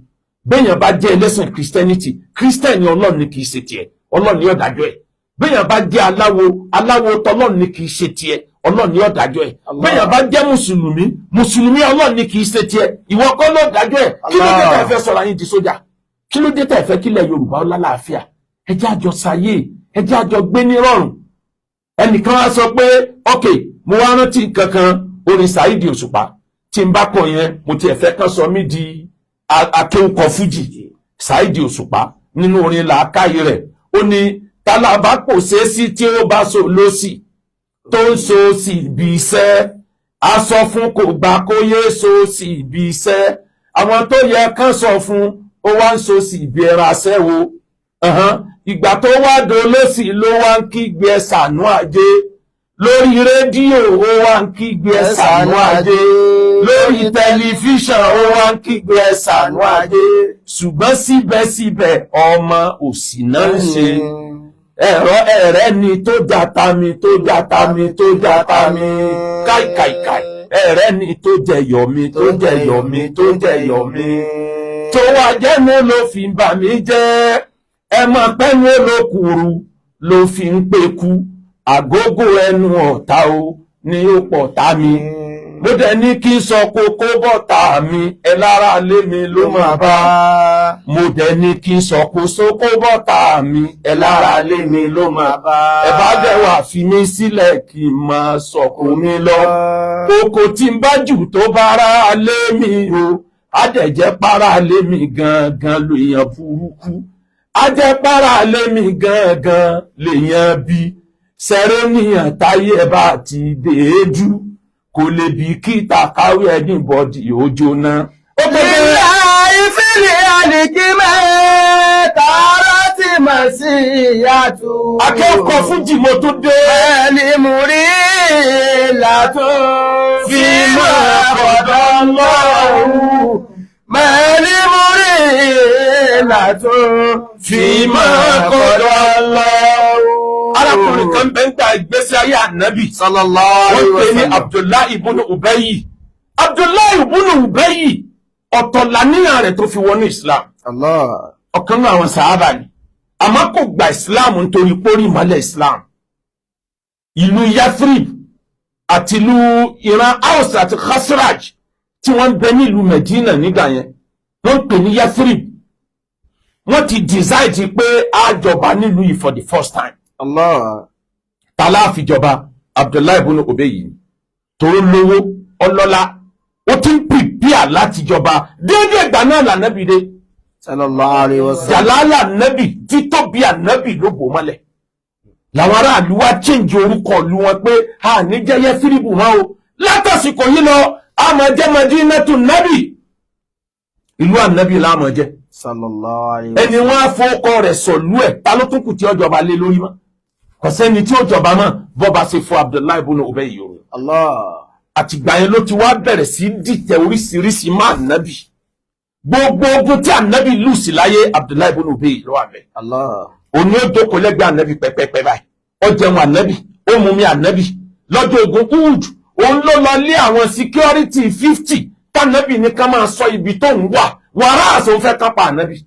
bẹ́yàn bá jẹ́ ẹlẹ́sìn Christianity Ọlọ́run ni kì í ṣe tiẹ̀ Ọlọ́run ni ó dájọ́ ẹ̀ bẹ́yàn bá jẹ́ aláwo tọ́lọ́run ni kì í ṣe tiẹ̀ Ọlọ́run ni ó dájọ́ ẹ̀ bẹ́yàn bá jẹ́ mùsùlùmí Ọlọ́run ni kì í ṣe tiẹ̀ ìwọ kọ́ ló dájọ́ ẹ̀ kí ló dé tẹ́ fẹ́ sọ̀rọ̀ ayé di sójà kí ló dé tẹ́ fẹ́ kílẹ̀ Yorùbá ó lálàáfíà ẹ jẹ́ àjọ sayé ẹ jẹ́ àjọ gbé ní rọ̀rùn ẹnìkan wá sọ pé ok mo wá rántí kankan orin Saidi Òṣùpá tí n bá kọ yẹn mo tiẹ̀ fẹ́ kán sọ mí di akéwùkọ fújì Saidi Òṣùpá nínú orin làákàyè rẹ̀ ó ní tálábà kò ṣeé sí tí ó bá so lọ́sì tó ń so sí ibi iṣẹ́ a sọ fún kò gbà kó yé so sí ibi iṣẹ́ àwọn tó yẹ kán sọ fún ó wá ń so sí ibi ẹran aṣẹ́wó ìgbà tó wá dolósì ló wá ń kígbe ẹ̀sánú ajé lórí rédíò ó wá ń kígbe ẹ̀sánú ajé lórí tẹlifíṣàn ó wá ń kígbe ẹ̀sánú ajé ṣùgbọ́n síbẹ̀síbẹ̀ ọmọ òsì náà ń ṣe ẹ̀rọ ẹ̀rẹ́ ni tó jata mi káìkàìkàì ẹ̀rẹ́ ni tó jẹyọ̀ mi tó wá jẹ́nu ló fi ń bà mí jẹ́ ẹ mọ̀ pẹ́nu olókùrú ló fi ń peku àgógó ẹnu ọ̀tá o ni ó pọ̀ tá mi mo dẹ̀ ní kí n sọ kókó bọ́tà mi ẹ lára lé mi ló máa bá mo dẹ̀ ní kí n sọ kó sókó bọ́tà mi ẹ lára lé mi ló máa bá ẹ bá dẹ̀ wà fi mí sílẹ̀ kí n máa sọ̀kò mi lọ kókó tí n bá jù tó bá rá lé mi o á dẹ̀ jẹ́ para lé mi gangan lèèyàn burúkú á jẹ́ para lé mi gangan lèèyàn bí sẹ́rẹ́nìyàn táyé bá ti dèédú kò lè bí kíta káwé ẹni bọ́dì ó jóná. Ìlà ìfìlẹ̀ àlìkí mẹ́ta rántí mà sí ìyàtú. Akẹ́kọ̀ọ́ fújì mo tún dé. Ẹni mú rí ìlàtú. Fi máa kọ̀dọ̀ lọ́rùn. Mẹ́ni mú rí ìlàtú. Fi máa kọ̀dọ̀ lọ́rùn. Arákùnrin kan bẹ́ ń ta ìgbésí ayé ànábì. Sallallahu alaihi wọ́n pè ní wasallam. Abdullahi ibn Ubayy. Abdullahi ibn Ubayy ọ̀tọ̀ làníyàn rẹ̀ tó fi wọnú Islam. Allah. Ọ̀kan náà àwọn sàhábà ni. Àmọ́ kò gba Islam nítorí pórí ìmọ̀lẹ̀ Islam. Ìlú Yathrib àti ìlú ìran Aus àti Khasraj tí wọ́n ń bẹ ní ìlú Medina nígbà yẹn. Wọ́n pè ní Yathrib. Wọ́n ti decide pé a jọba nílùú yìí for the first time. Allah. Tàlá àfijọba Abdullahi ibn Ubayy tó lówó ọlọ́lá ó ti ń prepare láti jọba déédéé ìgbà náà lànàbì dé. Sallallahu alaihi wasallam. Jàlálà ànábì títóbi ànábì ló bò mọ́lẹ̀ làwọn aráàlú wá change orúkọ ìlú wọn pé a ní jẹ́ Yẹ́fíríbù mọ́ o látàsìkò yìí lọ a máa jẹ́ Madinatu Nabi, ìlú ànábì la máa jẹ́. Sallallahu alayhi wa sallam. Ẹni wọ́n á fọ́kọ́ rẹ̀ sọ̀lú ẹ̀ ta ló tún kù tí ó jọba lé lórí mọ́, kò sẹ́ni tí ó jọba mọ́ bọ́ba ṣe fún Abdullahi ibn Ubay yòrò. Allah. Àtìgbà yẹn ló ti wá bẹ̀rẹ̀ sí dìtẹ̀ oríṣiríṣi má ànábì, gbogbo ogun tí ànábì lù sí láyé Abdullahi ibn Ubay ló wà bẹ́ẹ̀. Allah. Òun ni ó jókòó lẹ́gbẹ̀ẹ́ ànábì pẹ́pẹ́pẹ́ báyìí, ó jẹun ànábì, ó mú mi ànábì lọ́jọ́ ogun Uhud. Òun ló lọ lé àwọn security 50 tànábì ní ká máa sọ ibi tó ń wà, wàrà àṣọ fẹ́ kápá ànábì.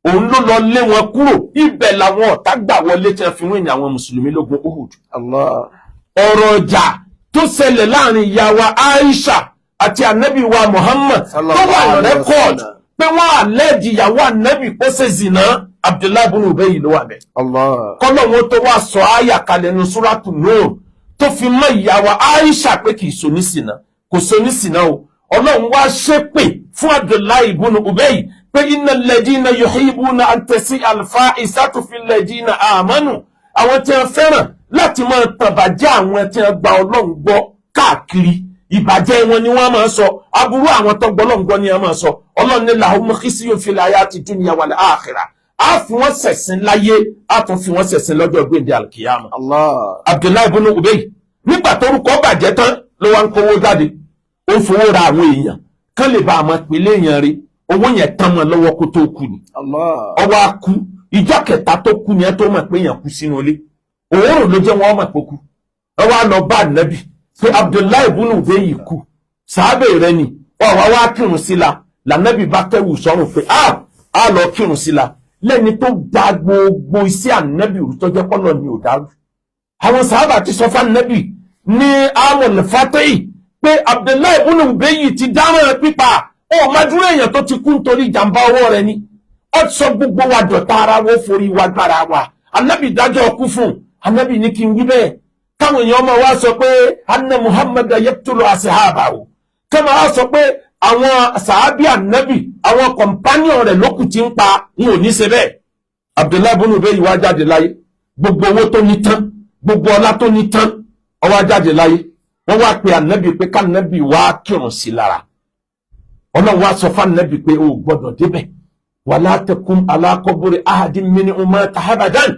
Òun ló lọ lé wọn kúrò, ibẹ̀ làwọn ọ̀tá gbà wọlé tí wọ́n fi rìn àwọn mùsùlùmí lógun Uhud. Allah. Ọ̀rọ̀ ọjà tó ṣẹlẹ̀ láàrin ìyá wa Aisha àti ànábì wa Muhammad tó wà rẹ́kọ̀d pé wọ́n àlẹ́dì ìyàwó ànábì kó ṣe zìnà, Abdullahi ibn Ubay ló wà bẹ́ẹ̀. Allah. Kọ́lọ̀ wọn tó wá sọ àyà kalẹ̀ ní Suratu Nur tó fi mọ́ ìyá wa Aisha pé kì í so ní sìnà, kò so ní sìnà o. Ọlọ́run wá ṣépè fún Abdullahi ibn Ubay pé innal ladina yuhibbuna an tasi'a al-fa'isatu fil ladina amanu, àwọn tí wọ́n fẹ́ràn láti máa tàbàjẹ́ àwọn tí wọ́n gba Ọlọ́run gbọ́ káàkiri, ìbàjẹ́ wọn ni wọ́n máa sọ, aburú àwọn tó gbọ́ Ọlọ́run gbọ́ ni wọ́n máa sọ. Ọlọ́run ní lahum khizyun fil hayati dunya wal akhirah, a fi wọ́n ṣẹ̀sín láyé, a tún fi wọ́n ṣẹ̀sín lọ́jọ́ gbèǹde al-qiyamah. Allah. Abdullahi ibn Ubay nígbà torúkọ bàjẹ́ tán ló wá ń kówó jáde, ó fowó ra àwọn èèyàn kán lè bá àmọ́ pèlè èèyàn rí, owó yẹn tán mọ́ lọ́wọ́ kó tó kú ni. Allah. Ọwọ́ á kú, ìjọ kẹta tó kú ni ẹ tó mọ̀ pé èèyàn kú sínú ilé, òórùn ló jẹ́ wọ́n mọ̀ pé kú. Ọwọ́ á lọ bá ànábì pé Abdullahi ibn Ubay kú, sàábẹ̀ rẹ ni ọ̀wá wá kírun sí la, lànàbì bá kẹ́wù sọ́run pé á lọ kírun sí la, lẹ́ni tó gba gbogbo iṣẹ́ ànábì rú tó jẹ́ pọ́nà ni ò dárú. Àwọn sàábà ti sọ fún ànábì ní amọ̀lẹ̀ fátẹ́yì pé Abdullahi ibn Ubay ti dáhùn pípa, ó máa dúró èèyàn tó ti kú nítorí ìjàmbá ọwọ́ rẹ̀ ni, ó sọ gbogbo wa dọ̀tá ara wo forí wa gbára wa. Ànábì dájọ́ kú fún, ànábì ní kí n wí bẹ́ẹ̀ káwọn èèyàn ọmọ wa sọ pé anna Muhammad yaqtulu ashabahu, kí wọ́n wá sọ pé àwọn sàábì ànábì àwọn kọ̀mpánìọ̀n rẹ̀ lókù ti ń pa, n ò ní ṣe bẹ́ẹ̀. Abdullahi ibn Ubay wá jáde láyé, gbogbo owó tó ní tán, gbogbo ọlá tó ní tán, ó wá jáde láyé. Wọ́n wá pe ànábì pé kánábì wá kírun sí lára. Ọlọ́run wá sọ fún ànábì pé o gbọ́dọ̀ débẹ̀, wala takum ala qabri ahadin minhum mata abadan.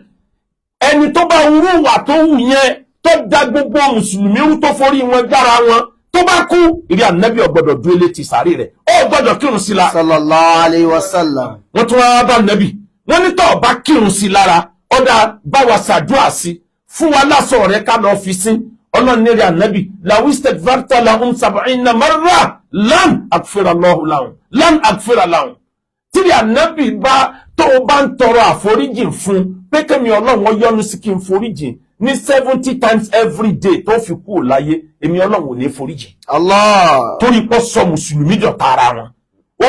Ẹni tó bá wúrú wà tó wù yẹn tó dá gbogbo mùsùlùmí rú tó forí wọn gbára wọn tó bá kú, ìrí ànábì ò gbọ́dọ̀ dúró létí sàárè rẹ̀, ó gbọ́dọ̀ kírun sí lára. Sallallahu alayhi wa sallam. Wọ́n tún wá bá ànábì, wọ́n ní tó bá kírun sí lára, ọ̀dà bá wa ṣàdúrà sí, fún wa lásọ̀ rẹ̀ ká lọ fi sí. Ọlọ́run ní rẹ̀ ànábì law istaghfarta lahum 70 marra lan aghfira Allahu lahum, lan aghfira lahum. Tí rẹ̀ ànábì tó bá ń tọrọ àforíjìn fún pé kẹ́mi Ọlọ́run ó yọ́nú sí kí n foríjìn ní 70 times every day tó fi kú láyé, èmi Ọlọ́run ò ní foríjìn. Allah. Torí pé ó sọ mùsùlùmí di ọ̀tá ara wọn,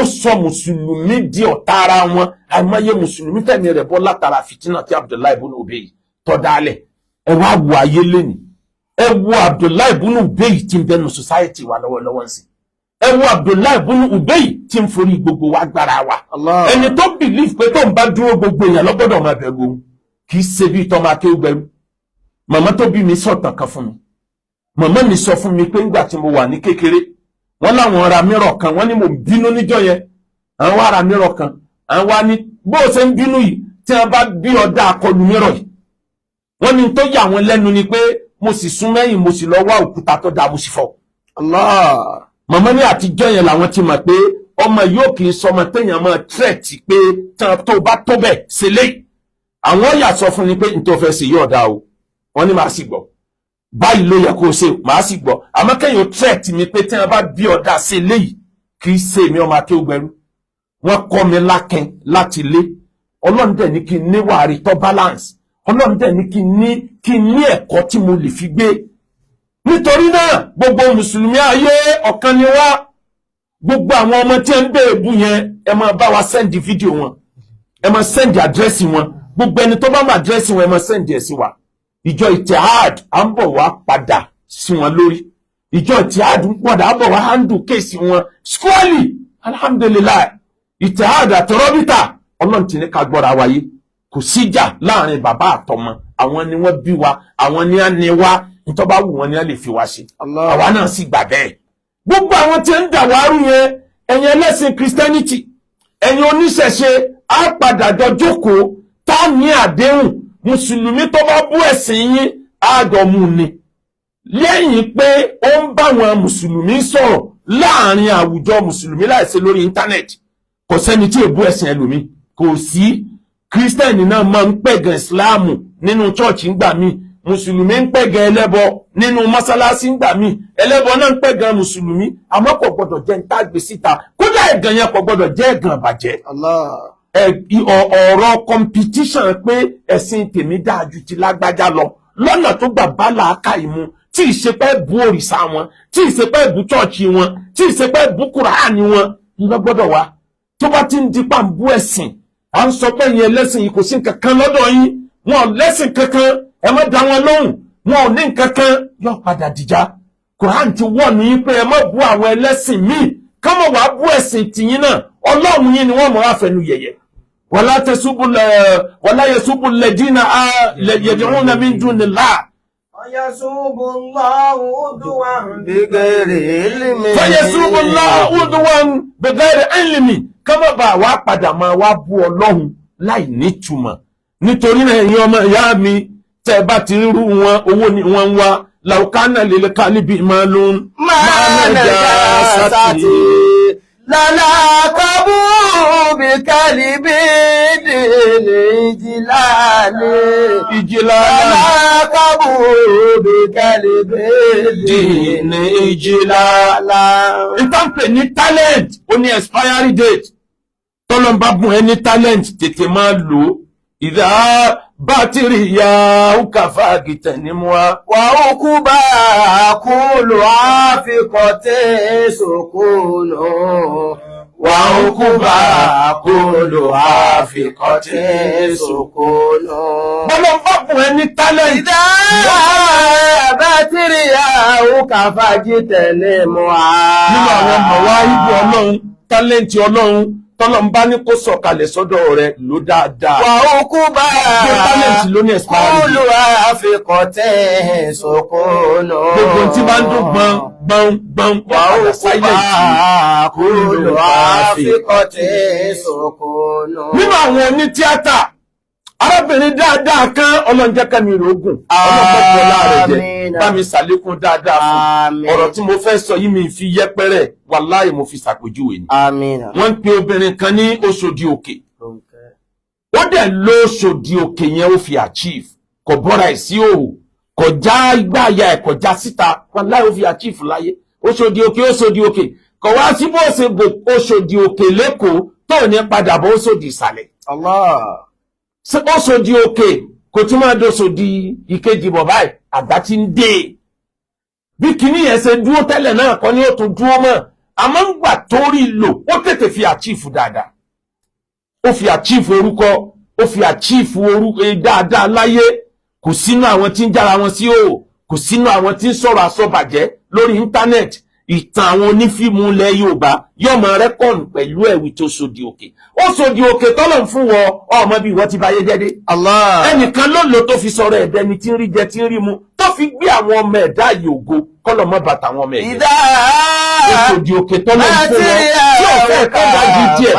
ó sọ mùsùlùmí di ọ̀tá ara wọn. Àìmọye mùsùlùmí tẹ̀mí rẹ̀ bọ́ látara fìtínà tí Abdullahi ibn Ubay tọ́ dálẹ̀. Ẹ wá wo ayé lẹ́nìí, ẹ wo Abdullahi ibn Ubay tí ń bẹnu society wa lọ́wọ́lọ́wọ́ ń sìn, ẹ wo Abdullahi ibn Ubay tí ń forí gbogbo wa gbára wa. Allah. Ẹni tó believe pé tó ń bá dúró gbogbo èèyàn lọ́gbọ́dọ̀ máa bẹ̀rù òun, kì í ṣe bí tọ́ máa kéwú bẹ̀rù. Màmá tó bí mi sọ̀tàn kan fún mi, màmá mi sọ fún mi pé ńgbà tí mo wà ní kékeré, wọ́n láwọn ra mìíràn kan, wọ́n ní mo bínú níjọ́ yẹn, àwọn wá ra mìíràn kan, àwọn wá ní bó o ṣe ń bínú yìí tí wọ́n bá bí ọ̀dà akọlù mìíràn yìí, wọ́n ní tó yà wọ́n lẹ́nu ni pé mo sì sún mẹ́yìn, mo sì lọ wá òkúta tó dáa mo sì fọ́. Allah. Màmá ní àtijọ́ yẹn làwọn ti mọ̀ pé ọmọ yóò kì í sọmọ téèyàn máa tírẹ̀tì pé tó bá tó bẹ̀ ṣe lé. Àwọn yà sọ fún ni pé nítorí fẹ́ ṣe yóò dá o, wọ́n ní màá sì gbọ́, báyìí ló yẹ kó o ṣe, màá sì gbọ́. Àmọ́ kẹ́yìn ó tírẹ̀tì mi pé tí wọ́n bá bí ọ̀dà ṣe léyìí kì í ṣe mi ọmọ akéwùgbẹ́rú. Wọ́n kọ́ mi lákẹ́ láti lé. Ọlọ́run dẹ̀ ní kí n ní wàárí tó balance. Ọlọ́run dẹ̀ ní kí n ní ẹ̀kọ́ tí mo lè fi gbé. Nítorí náà gbogbo mùsùlùmí ayé ọ̀kan ni wá. Gbogbo àwọn ọmọ tí ń bèèrè bú yẹn, ẹ máa bá wa sẹ́ndì fídíò wọn, ẹ máa sẹ́ndì àdírẹ́sì wọn. Gbogbo ẹni tó bá máa àdírẹ́sì wọn ẹ máa sẹ́ndì ẹ̀ sí wa. Ìjọ Ittihad à ń bọ̀ wá padà sí wọn lórí. Ìjọ Ittihad ń padà bọ̀ wá handle kéèsì wọn squarely. Alhamdulillah. Ittihad àti Rọ́bítà Ọlọ́run ti ní ká gbọ́ra wáyé. Kò síjà láàrin bàbá àtọmọ. Àwọn ni wọ́n bí wa, àwọn ni a ní wa, nítorí bá wù wọ́n ni a lè fi wá ṣe. Àwa náà sì gbà bẹ́ẹ̀. gbogbo àwọn tí ń dàwárù yẹn ẹ̀yin ẹlẹ́sìn Christianity ẹ̀yin oníṣẹ̀ṣe á padà jọ jókòó tá ní àdéhùn mùsùlùmí tó bá bú ẹ̀sìn yín àjọmú ni lẹ́yìn pé ó ń bá àwọn mùsùlùmí sọ̀rọ̀ láàrin àwùjọ mùsùlùmí láìsí lórí íńtánẹ́ẹ̀tì kò sẹ́ni tí èbú ẹ̀sìn ẹlòmí kò sí kírísítẹ́nì náà máa ń pẹ̀gàn ìsìláàmù nínú chọ́ọ̀chì ńgbà míì mùsùlùmí ń pẹ̀gàn ẹlẹ́bọ nínú mọ́sálásí ńgbà míì ẹlẹ́bọ náà ń pẹ̀gàn mùsùlùmí àmọ́ kò gbọ́dọ̀ jẹ́ ń tá gbé síta kódà ẹ̀gàn yẹn kò gbọ́dọ̀ jẹ́ ẹ̀gàn àbàjẹ́. ọ̀rọ̀ competition pé ẹ̀sìn tèmi dáa ju ti lágbájá lọ lọ́nà tó gbà bá làákàyè mu tí ìṣepẹ́ bu òrìṣà wọn tí ìṣepẹ́ bu chọ́ọ̀chì wọn tí ìṣepẹ́ bu kùránì wọn ló gbọ́dọ̀ wá tó bá ti ń di pàǹbù ẹ̀sìn à ń sọ pé ìyẹn lẹ́sìn yìí kò sí nǹkan kan lọ́dọ̀ yín wọn lẹ́sìn kankan ẹ má dá wọn lóhùn wọn ò ní nǹkan kan yóò padà dìjà kùránì ti wọ̀ ní pé ẹ má bu àwọn ẹlẹ́sìn míì ká mọ̀ wá bu ẹ̀sìn tìyín náà ọlọ́run yín ni wọ́n mọ̀ wá fẹnu yẹ̀yẹ̀ wala yasubu alladhina yad'una min dunillah فيسوب الله عدوا بغير علم fayasubu Allah udwan bighairi ilmi kama bá wá padà máa wá bú ọlọ́run láì nítumọ̀ nítorí náà ẹ̀yin ọmọ ìyá mi tẹ́ bá ti rú wọn owó ni wọ́n ń wá law kana lil kalibi malun ما نجاسة لنا قبول بكلب الإجلال لنا قبول بكلب دين إجلال. Ìtàn pè ní talent ó ní expiry date tọ́lọ́n bá bùn ẹ ní talent tètè máa lò ó ìdá bátìrì ya òkàfà gìtẹ̀ ní mu wa. وعقبى كل عافقة سكون وعقبى كل عافقة سكون. Bọ́lọ́n bá bùn ẹ ní talent. إذا باتري òkàfà gìtẹ̀ ní mu wa. Nínú àwọn mọ̀wá ibi ọlọ́run tálẹ́ǹtì ọlọ́run tọ́lọ́n bá ní kó sọ̀kalẹ̀ sọ́dọ̀ rẹ̀ ló dáadáa. Wà ó kú bá tálẹ́ǹtì Loni Expiry. kúlù àfikọ̀tẹ́ sọ̀kúnù. Gbogbo tí bá ń dún gbọ́n Wà ó padà kú silent. bá kúlù àfikọ̀tẹ́ sọ̀kúnù. Nínú àwọn onítíátà arábìnrin dáadáa kan ọlọ́njẹ́kẹ́mi rògùn ọlọ́pọ̀pọ̀lá rẹ̀ jẹ́ bá mi ṣàlékún dáadáa fún ọ̀rọ̀ tí mo fẹ́ sọ yìí mi fi yẹpẹrẹ wàláhì mo fi ṣàpèjúwe ni. Àmín. Wọ́n ń pe obìnrin kan ní Oṣòdì Òkè wọ́n dẹ̀ lo Oṣòdì Òkè yẹn ó fi achieve kò bọ́ra ẹ̀ sí òhù kò já igbá àyà ẹ̀ kò já síta wàláhì ó fi achieve láyé Oṣòdì Òkè kò wá sí bó ṣe bò Oṣòdì Òkè lẹ́kọ̀ọ́ tó ní padà bọ́ Oṣòdì ìsàlẹ̀. Allah. Oṣòdì Òkè kò tún máa dòṣòdì ìkejì bọ̀ báyìí àgbà tí ń dé bí kinní yẹn ṣe dúró tẹ́lẹ̀ náà kọ́ ni ó tún dúró mọ́ àmọ́ ń gbà torí lò ó tètè fi àchífù dáadáa ó fi àchífù orúkọ ó fi àchífù orúkọ dáadáa láyé kò sínú àwọn tí ń jára wọn sí òò kò sínú àwọn tí ń sọ̀rọ̀ àsọbàjẹ́ lórí íńtánẹ́ẹ̀tì ìtàn àwọn onífíìmù ilẹ̀ Yorùbá yóò máa rẹ́kọ̀nù pẹ̀lú ẹ̀wì tó Oṣòdì Òkè Oṣòdì Òkè tọ́lọ̀ fún wọ ọmọ bí wọ́n ti báyé jẹ́dé. Allah. Ẹnìkan ló lò tó fi sọ̀rọ̀ ẹ̀dẹ́ni tí ń rí jẹ tí ń rí mu tó fi gbé àwọn ọmọ ẹ̀dá yìí ògo kọ́lọ̀ mọ́ bàtà àwọn ọmọ ẹ̀dẹ́. Ìdá Oṣòdì Òkè tọ́lọ̀ fún wọn tí ọ̀fẹ́ kan bá jí díẹ̀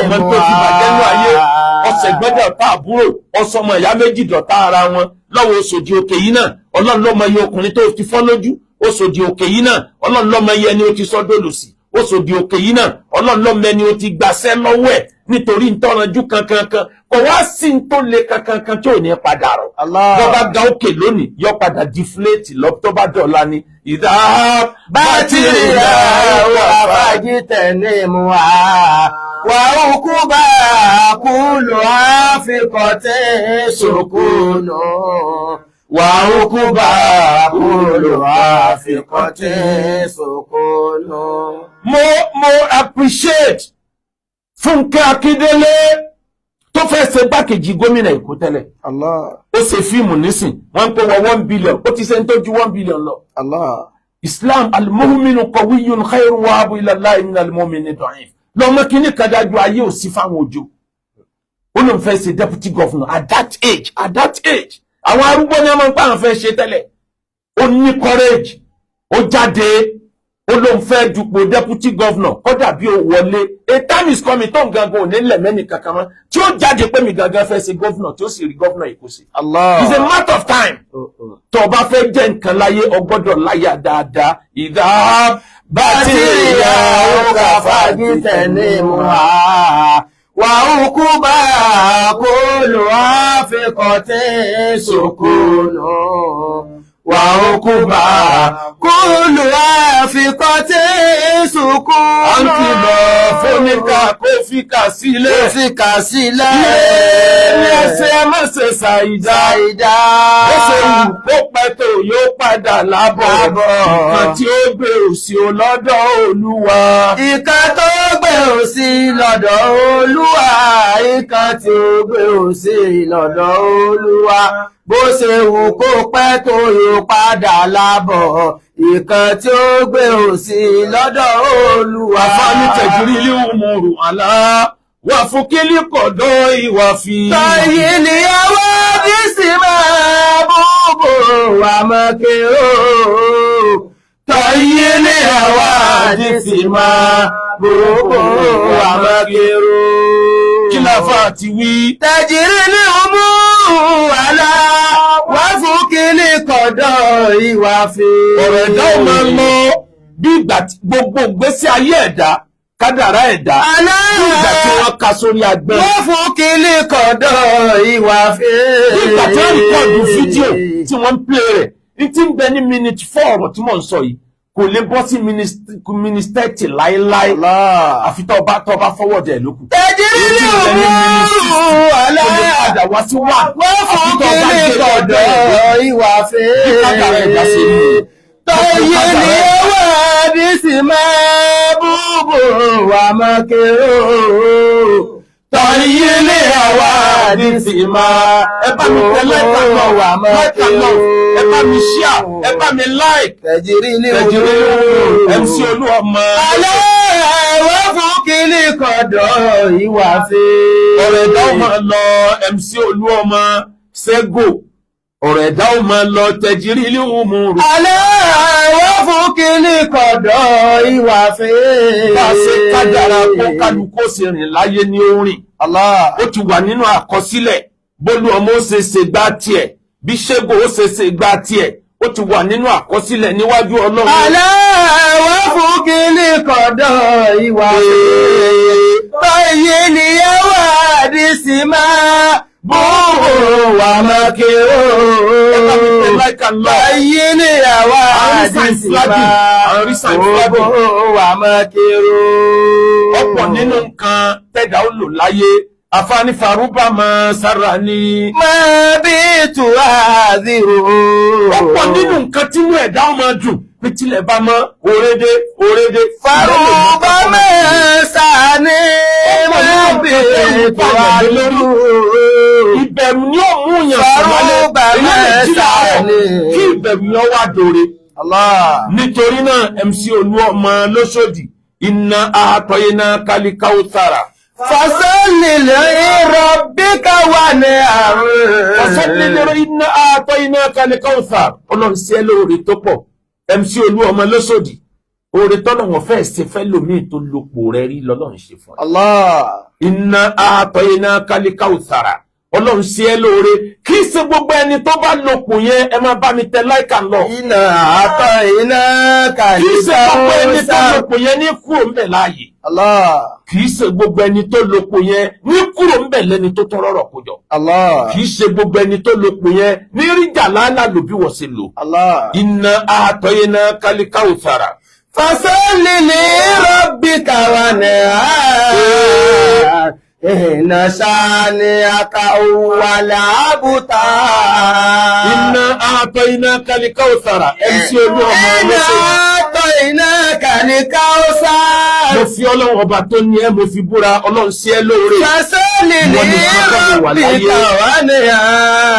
ọmọ tó ti bàjẹ́ ní ayé ọ̀sẹ̀ gbẹ́dẹ̀ ọ̀tá àbúrò ọ̀sọmọ ìyá méjì dọ̀tá ara wọn lọ́wọ́ Oṣòdì Òkè yìí náà Ọlọ́run ló mọ iye ọkùnrin tó ti fọ́ lójú Oṣòdì Òkè yìí náà Ọlọ́run ló mọ iye ẹni ó ti sọ dólòsì Oṣòdì Òkè yìí náà Ọlọ́run ló mọ ẹni ó ti gbàṣẹ́ lọ́wọ́ ẹ̀ nítorí ntọ́ranjú kankan kò wá sí n tó le kankan tí ò ní padà rọ̀ bọ́bá ga òkè lónìí yọ padà deflate lọ tó bá dọ̀la ni ìdá bátìrì àwọn àfàjì tẹ̀lé mu wá wà ó kú bá kúlù àfikọ̀tẹ́ sọ̀kúnù wà ó kú bá kúlù àfikọ̀tẹ́ sọ̀kúnù. Mo appreciate Fúnkẹ́ Akíndélé tó fẹ́ ṣe gbákejì gómìnà Èkó tẹ́lẹ̀. Allah. Ó ṣe fíìmù nísìn wọ́n ń pè wọ́n 1 billion ó ti ṣe ń tó ju 1 billion lọ. Allah. Islam al-mu'minu qawiyyun khayrun wa abu ila Allahi min al-mu'mini da'if. Lọ́mọ kìíní kadájú ayé ò sí fáwọn òjò. Ó lóun fẹ́ ṣe deputy governor at that age. Àwọn arúgbó ni wọ́n máa ń pa àwọn fẹ́ ṣe tẹ́lẹ̀. Ó ní courage. Ó jáde. ó ló ń fẹ́ dupò deputy governor kódà bí ó wọlé a time is coming tó ń gangan ò ní lẹ̀mẹ́ni kankan mọ́ tí ó jáde pé mi gangan fẹ́ ṣe governor tí ó sì rí governor Èkó sí. It's a matter of time. tó o bá fẹ́ jẹ́ nǹkan láyé o gbọ́dọ̀ láyà dáadáa. ìdá bátìrìyà ó kà fàájì tẹ̀lé mu ha wà ó kú bá kó lò á fi kọ́ tẹ́ sòkòlò. وعقبا كل وافقة سكون أنت لا فنك كوفيك سيلة كوفيك سيلة ẹsẹ̀ má ṣe ṣàìdá ẹsẹ̀ wù kó pẹ́ tó yóò padà lábọ̀ nǹkan tí ó gbé òsì lọ́dọ̀ Olúwa. Ìkan tó gbé òsì lọ́dọ̀ Olúwa ìkan tí ó gbé òsì lọ́dọ̀ Olúwa bó ṣe wù kó pẹ́ tó yóò padà lábọ̀ ìkan tí ó gbé òsì lọ́dọ̀ Olúwa. Àfáàní tẹ̀júrí ilé òmùrù àlá wà fún kílí kọ̀dọ̀ ìwà fi. Tọ́yí ni ọwọ́ bí sì máa búbò wà mọ́kẹ́ ooo. Tọ́yí ni ọwọ́ bí sì máa búbò wà mọ́kẹ́ ooo. Kí la fà ti wí? Tẹ̀júrí ilé òmùrù àlá wà fún kílí kọ̀dọ̀ ìwà fi. Ọ̀rọ̀ ẹ̀dá ò máa ń lọ bí ìgbà gbogbo ìgbésí ayé ẹ̀dá kádàrá ẹ̀dá nígbà tí wọ́n ka sórí agbẹ́. Wọ́n fún kílí kọ̀dọ̀ ìwà fẹ́. Nígbà tí wọ́n rìkọ́ọ̀dù fídíò tí wọ́n ń plé rẹ̀ ní tí ń bẹ ní minute 4 ọ̀rọ̀ tí mò ń sọ yìí kò lè bọ́ sí ministẹ́ẹ̀tì láéláé àfi tó bá fọwọ́dù ẹ̀ lókù. Tẹ̀jìrì ní òun àlẹ́ kò lè padà wá sí wà. Wọ́n fún kílí kọ̀dọ̀ ìwà fẹ́. Kádàrá ẹ̀dá sí ni. Tọ́yé ni ewé bí sì máa búbò wà mọ́kẹ́ ooo. Tọ́yé ni àwa bí sì máa ẹ bá mi tẹ́lẹ̀ kàkọ́ wà mọ́kẹ́ ooo. Ẹ bá mi ṣíà, ẹ bá mi like. Tẹ̀jìrì ní òun MC Olúọmọ. Alẹ́ wọ́n fún kílí kọ̀dọ̀ ìwà fẹ́. Ọ̀rọ̀ ẹ̀dá ò máa lọ MC Olúọmọ Ṣẹ́gò. Ọ̀rọ̀ ẹ̀dá ò máa lọ tẹ̀jìrì ilé òmùrù. Alẹ́ wọ́n fún kílí kọ̀dọ̀ ìwà fẹ́. Bá a ṣe kádàrá kó kálukú ṣe rìn láyé ní orin. Ó ti wà nínú àkọsílẹ̀ bólú ọmọ ó ṣe ṣègbà tiẹ̀ bí Ṣẹ́gun ó ṣe ṣègbà tiẹ̀ ó ti wà nínú àkọsílẹ̀ níwájú Ọlọ́run. Alẹ́ wọ́n fún kílí kọ̀dọ̀ ìwà fẹ́. Báyìí ni ẹ wà àdìsí máa búrò wà mọ́kẹ́ ooo. Báyìí ni àwa àdìsí máa búrò wà mọ́kẹ́ ooo. Ọ̀pọ̀ nínú nǹkan tẹ́dà ó lò láyé àfáàní farúbà máa sára ní. Máa bí ìtura àdìrò. Ọ̀pọ̀ nínú nǹkan tí inú ẹ̀dá ó máa dùn pé tilẹ̀ bá mọ́ òrédé. Farúbà máa sára ní. Máa bí ìtura àdìrò. Ìbẹ̀rù ni ó mú yàn sọ̀rọ̀lẹ́ kí ìbẹ̀rù yàn wá dòre. Nítorí náà MC Olúọmọ lóṣòdì iná àtọ̀ iná kálíkà ó tààrà. Fasọ́lìlẹ̀ rabbika wà ní àrùn. Fasọ́lìlẹ̀ iná àtọ̀ iná kálíkà ó tààrà. Ọlọ́run sí ẹ lóore tó pọ̀. MC Olúọmọ lóṣòdì. Oore tọ́nà wọn fẹ́ ṣe fẹ́ lómi tó lopò rẹ̀ rí lọ́lọ́run ṣe fún ọ. Iná àtọ̀ iná kálíkà ó tààrà. Ọlọ́run ṣe ẹ́ lóore kì í ṣe gbogbo ẹni tó bá lòpò yẹn ẹ máa bá mi tẹ láìka lọ. Iná àtọ̀ iná kàlíkà ó sá. Kì í ṣe gbogbo ẹni tó lòpò yẹn ní kúrò ńbẹ̀ láàyè. Kì í ṣe gbogbo ẹni tó lòpò yẹn ní kúrò ńbẹ̀ lẹ́ni tó tọrọ rọ̀ kójọ. Kì í ṣe gbogbo ẹni tó lòpò yẹn ní ríjà lálá lò bí wọ́n ṣe lò. Iná àtọ̀ iná kàlíkà ó sára. Fasọ́lì ní rabbika wà ní àárẹ̀. Iná ṣáni aka wà lábúta. Iná àtọ̀ iná kàlíkà ó sára. MC Olúọmọ lọ́sẹ̀. Iná àtọ̀ iná kàlíkà ó sára. Mo fi Ọlọ́run ọba tó ní ẹ mo fi búra Ọlọ́run sí ẹ lóore. Fasọ́lì ní rabbika wà ní àárẹ̀.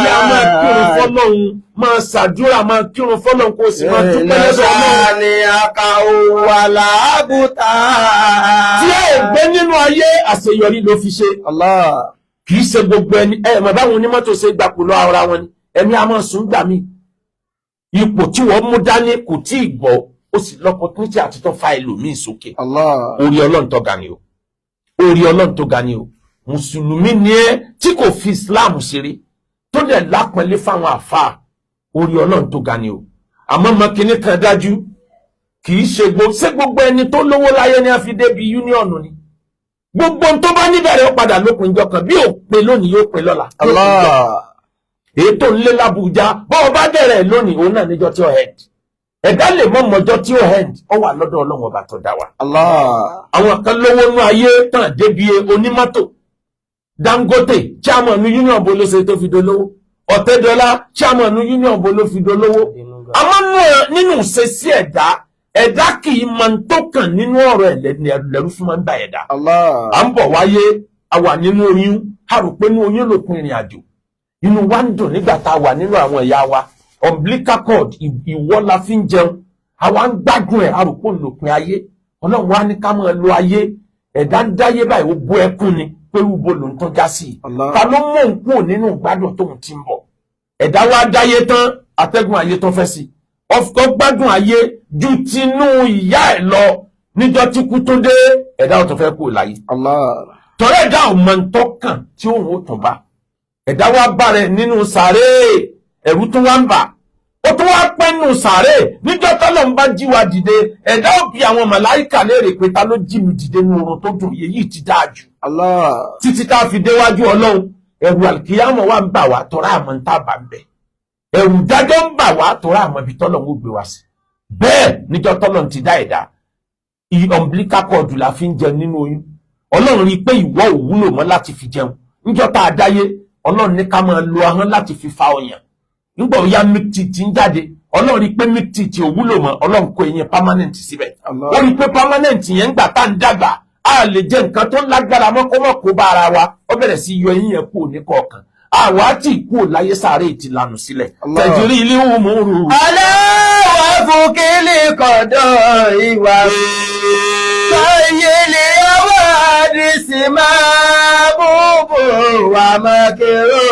Ní a máa kírun fọ́lọ́run máa ṣàdúrà máa kírun fọ́lọ́run kó sì máa dúpẹ́ lọ́dọ̀ Ọlọ́run. Ṣáni aka wà lábúta. Tí ẹ gbé nínú ayé àṣeyọrí ló fi ṣe. Kì í ṣe gbogbo ẹni mọ̀ báwọn onímọ́tò ṣe gbapò lọ ara wọn ni ẹ̀mí a máa sùn gbà mí. Ipò tí wọ́n mú dání kò tí ì gbọ́ ó sì l'opportunity àti tó fa ẹlòmíì sókè. Allah. Orí Ọlọ́run tó ga ni o. Orí Ọlọ́run tó ga ni o. Mùsùlùmí ni ẹ́ tí kò fi Islam ṣeré tó dẹ̀ lápẹ́lẹ́ fáwọn àfáà. Orí Ọlọ́run tó ga ni o. Àmọ́ mọ́ kíní kan dájú kì í ṣe gbogbo ẹni tó lówó láyé ni a fi débi union ni. Gbogbo tó bá níbẹ̀rẹ̀ ó padà lópin ìjọ kan bí ò pé lónìí yóò pé lọ́la. Allah. Èyí tó ń lé l'Abuja bọ́ọ̀ bá bẹ̀rẹ̀ lónìí òun náà níjọ́ tí ó head. Ẹ̀dá lè mọ́ mọ́jọ́ tí ó head ó wà lọ́dọ̀ Ọlọ́run ọba tó dá wa. Allah. Àwọn kan lówó nú ayé tán débi onímọ́tò. Dangote chairman union bó ló ṣe tó fi dolówó. Ọ̀tẹ́dọ́lá chairman union bó ló fi dolówó. Àmọ́ nínú ṣe sí ẹ̀dá kì í máa ń tó kàn nínú ọ̀rọ̀ ẹ̀lẹ́rú fún máa ń bá ẹ̀dá. Allah. À ń bọ̀ wáyé a wà nínú oyún a rò pé ní oyún lòpin ìrìn àjò. Inú wa ń dùn nígbà tá a wà nínú àwọn ìyá wa umbilical cord ìwọ la fi ń jẹun àwa ń gbádùn ẹ̀ a rò pé lòpin ayé. Ọlọ́run wa ní ká máa lo ayé ẹ̀dá ń dáyé báyìí ó bó ẹkún ni pé rúbo ló ń tán já sí i. Ta ló mú òun kúrò nínú ìgbádùn tóun ti ń bọ̀. Ẹ̀dá wa dáyé tán atẹ́gùn ayé tó fẹ́ sí ọ̀fọ̀ gbádùn ayé ju tinú ìyá ẹ̀ lọ níjọ́ tí kú tó dé ẹ̀dá ò tó fẹ́ kú láyé. Tọ́rẹ́ ẹ̀dá ò mọ̀ ń tọ́kàn tí òun ò tún bá. Ẹ̀dá wa bá rẹ̀ nínú sàárè ẹ̀rù tó wá ń bà. Ó tún wá pẹ́ nínú sàárè níjọ́ tọ́lọ̀ ń bá jí wa dìde ẹ̀dá ò bi àwọn màláíkà léèrè pé ta ló jí mi dìde ní oorun tó dùn yìí ti dáa jù. Títí tá a fi déwájú Ọlọ́run ẹ̀rù àlùkìyámọ̀ wa ń bà wá tọ́ra àmọ́ ń tá bà ń bẹ̀. Ẹ̀rù dájọ́ ń bà wá tọ́ra àmọ́ ibi tọ́lọ́run ó gbé wa sí. Bẹ́ẹ̀ níjọ́ tọ́lọ́run ti dá ẹ̀dá umbilical cord la fi ń jẹun nínú oyún. Ọlọ́run rí i pé ìwọ ò wúlò mọ́ láti fi jẹun. Níjọ́ tá a dáyé Ọlọ́run ní ká máa lo ahọ́n láti fi fa ọyàn. Nígbà ó yá milk teeth ń jáde Ọlọ́run rí i pé milk teeth ò wúlò mọ́ Ọlọ́run kó eyín permanent síbẹ̀. Ó rí i pé permanent yẹn ń gbà tá ń dàgbà a lè jẹ nǹkan tó lágbára mọ́ kó mọ̀ kó bá ara wa ó bẹ̀rẹ̀ sí yọ eyín yẹn kúrò ní kọ̀ọ̀kan. Àwa tí kúrò láyé sáré ti lànà sílẹ̀. Tẹ̀júrí ilé òmùrù. Aláwọ̀ fún kílì kọ̀dọ̀ ìwà Kọ̀yẹ̀lẹ̀ ọwọ́ àdìsí máa búbù wà mọ́kẹ́rò.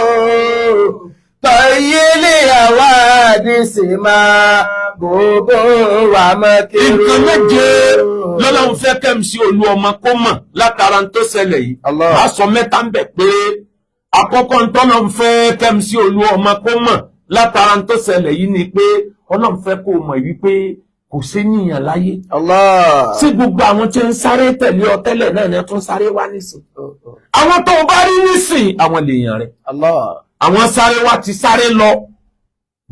Kọ̀yẹ̀lẹ̀ ọwọ́ àdìsí máa búbù wà mọ́kẹ́rò. Nǹkan méje lọ́lọ́run fẹ́ kẹ́mísí olú ọmọ kó mọ̀ látara tó ṣẹlẹ̀ yìí. Má sọ mẹ́ta ń bẹ̀ pé àkọ́kọ́ ntọ́lọ́run fẹ́ kẹ́mísí olú ọmọ kó mọ̀ látara tó ṣẹlẹ̀ yìí ni pé Ọlọ́run fẹ́ kó mọ̀ wípé kò sí níyàn láyé. Sí gbogbo àwọn tí ń sáré tẹ̀lé ọ tẹ́lẹ̀ náà ni tún sáré wá nísìn. Àwọn tó bá rí nísìn àwọn lèèyàn rẹ̀. Àwọn sáré wá ti sáré lọ.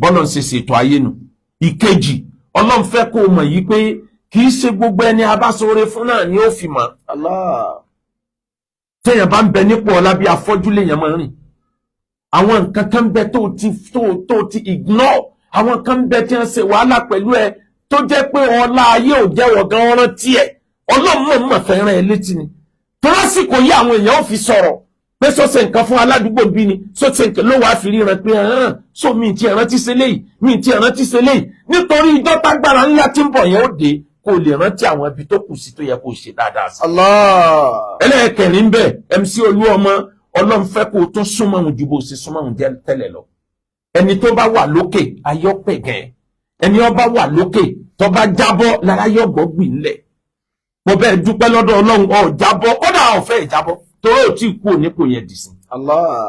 Bọ́lọ̀ ń ṣe ṣètò ayé nu. Ìkejì Ọlọ́run fẹ́ kó mọ̀ yìí pé kì í ṣe gbogbo ẹni abásóore fún náà ni ó fi mọ̀. Téèyàn bá ń bẹ nípò ọlá bí afọ́jú lèèyàn máa ń rìn. Àwọn nǹkan kan bẹ tó ti ignore. Àwọn kan bẹ tí wọ́n ṣe wàhálà pẹ̀lú ẹ tó jẹ́ pé ọlá ayé ò jẹ́wọ̀ gan ọ̀rán tí ẹ̀ Ọlọ́run mọ̀ fẹ́ rán ẹ létí ni. Tó lásìkò yí àwọn èèyàn ò fi sọ̀rọ̀ pé sọ́sẹ̀ nǹkan fún aládùúgbò bí ni sọ́sẹ̀ nǹkan ló wàá fi ríran pé so mi ti ẹ̀rántí ṣe léyìí mi ti ẹ̀rántí ṣe léyìí nítorí ìjọ tágbára ńlá tí ń bọ̀ yẹn ó dé kó lè rántí àwọn ibi tó kù sí tó yẹ kó ṣe dáadáa sí. Ẹlẹ́ẹ̀kẹrin bẹ́ẹ̀ MC Olúọmọ Ọlọ́run fẹ́ kó tún súnmọ́ òun ju bó ṣe súnmọ́ òun jẹ́ tẹ́lẹ̀ lọ. Ẹni tó bá wà lókè ayọ́pẹ̀gẹ́ ẹni ọba wà lókè tó bá jábọ́ lára yọ̀gbọ́ gbìnlẹ̀. Mo bẹ́ẹ̀ dúpẹ́ lọ́dọ̀ Ọlọ́run ọ̀ jábọ́ kódà ọ̀fẹ́ ìjábọ́ torí ò tí ì kúrò nípò yẹn dì sí.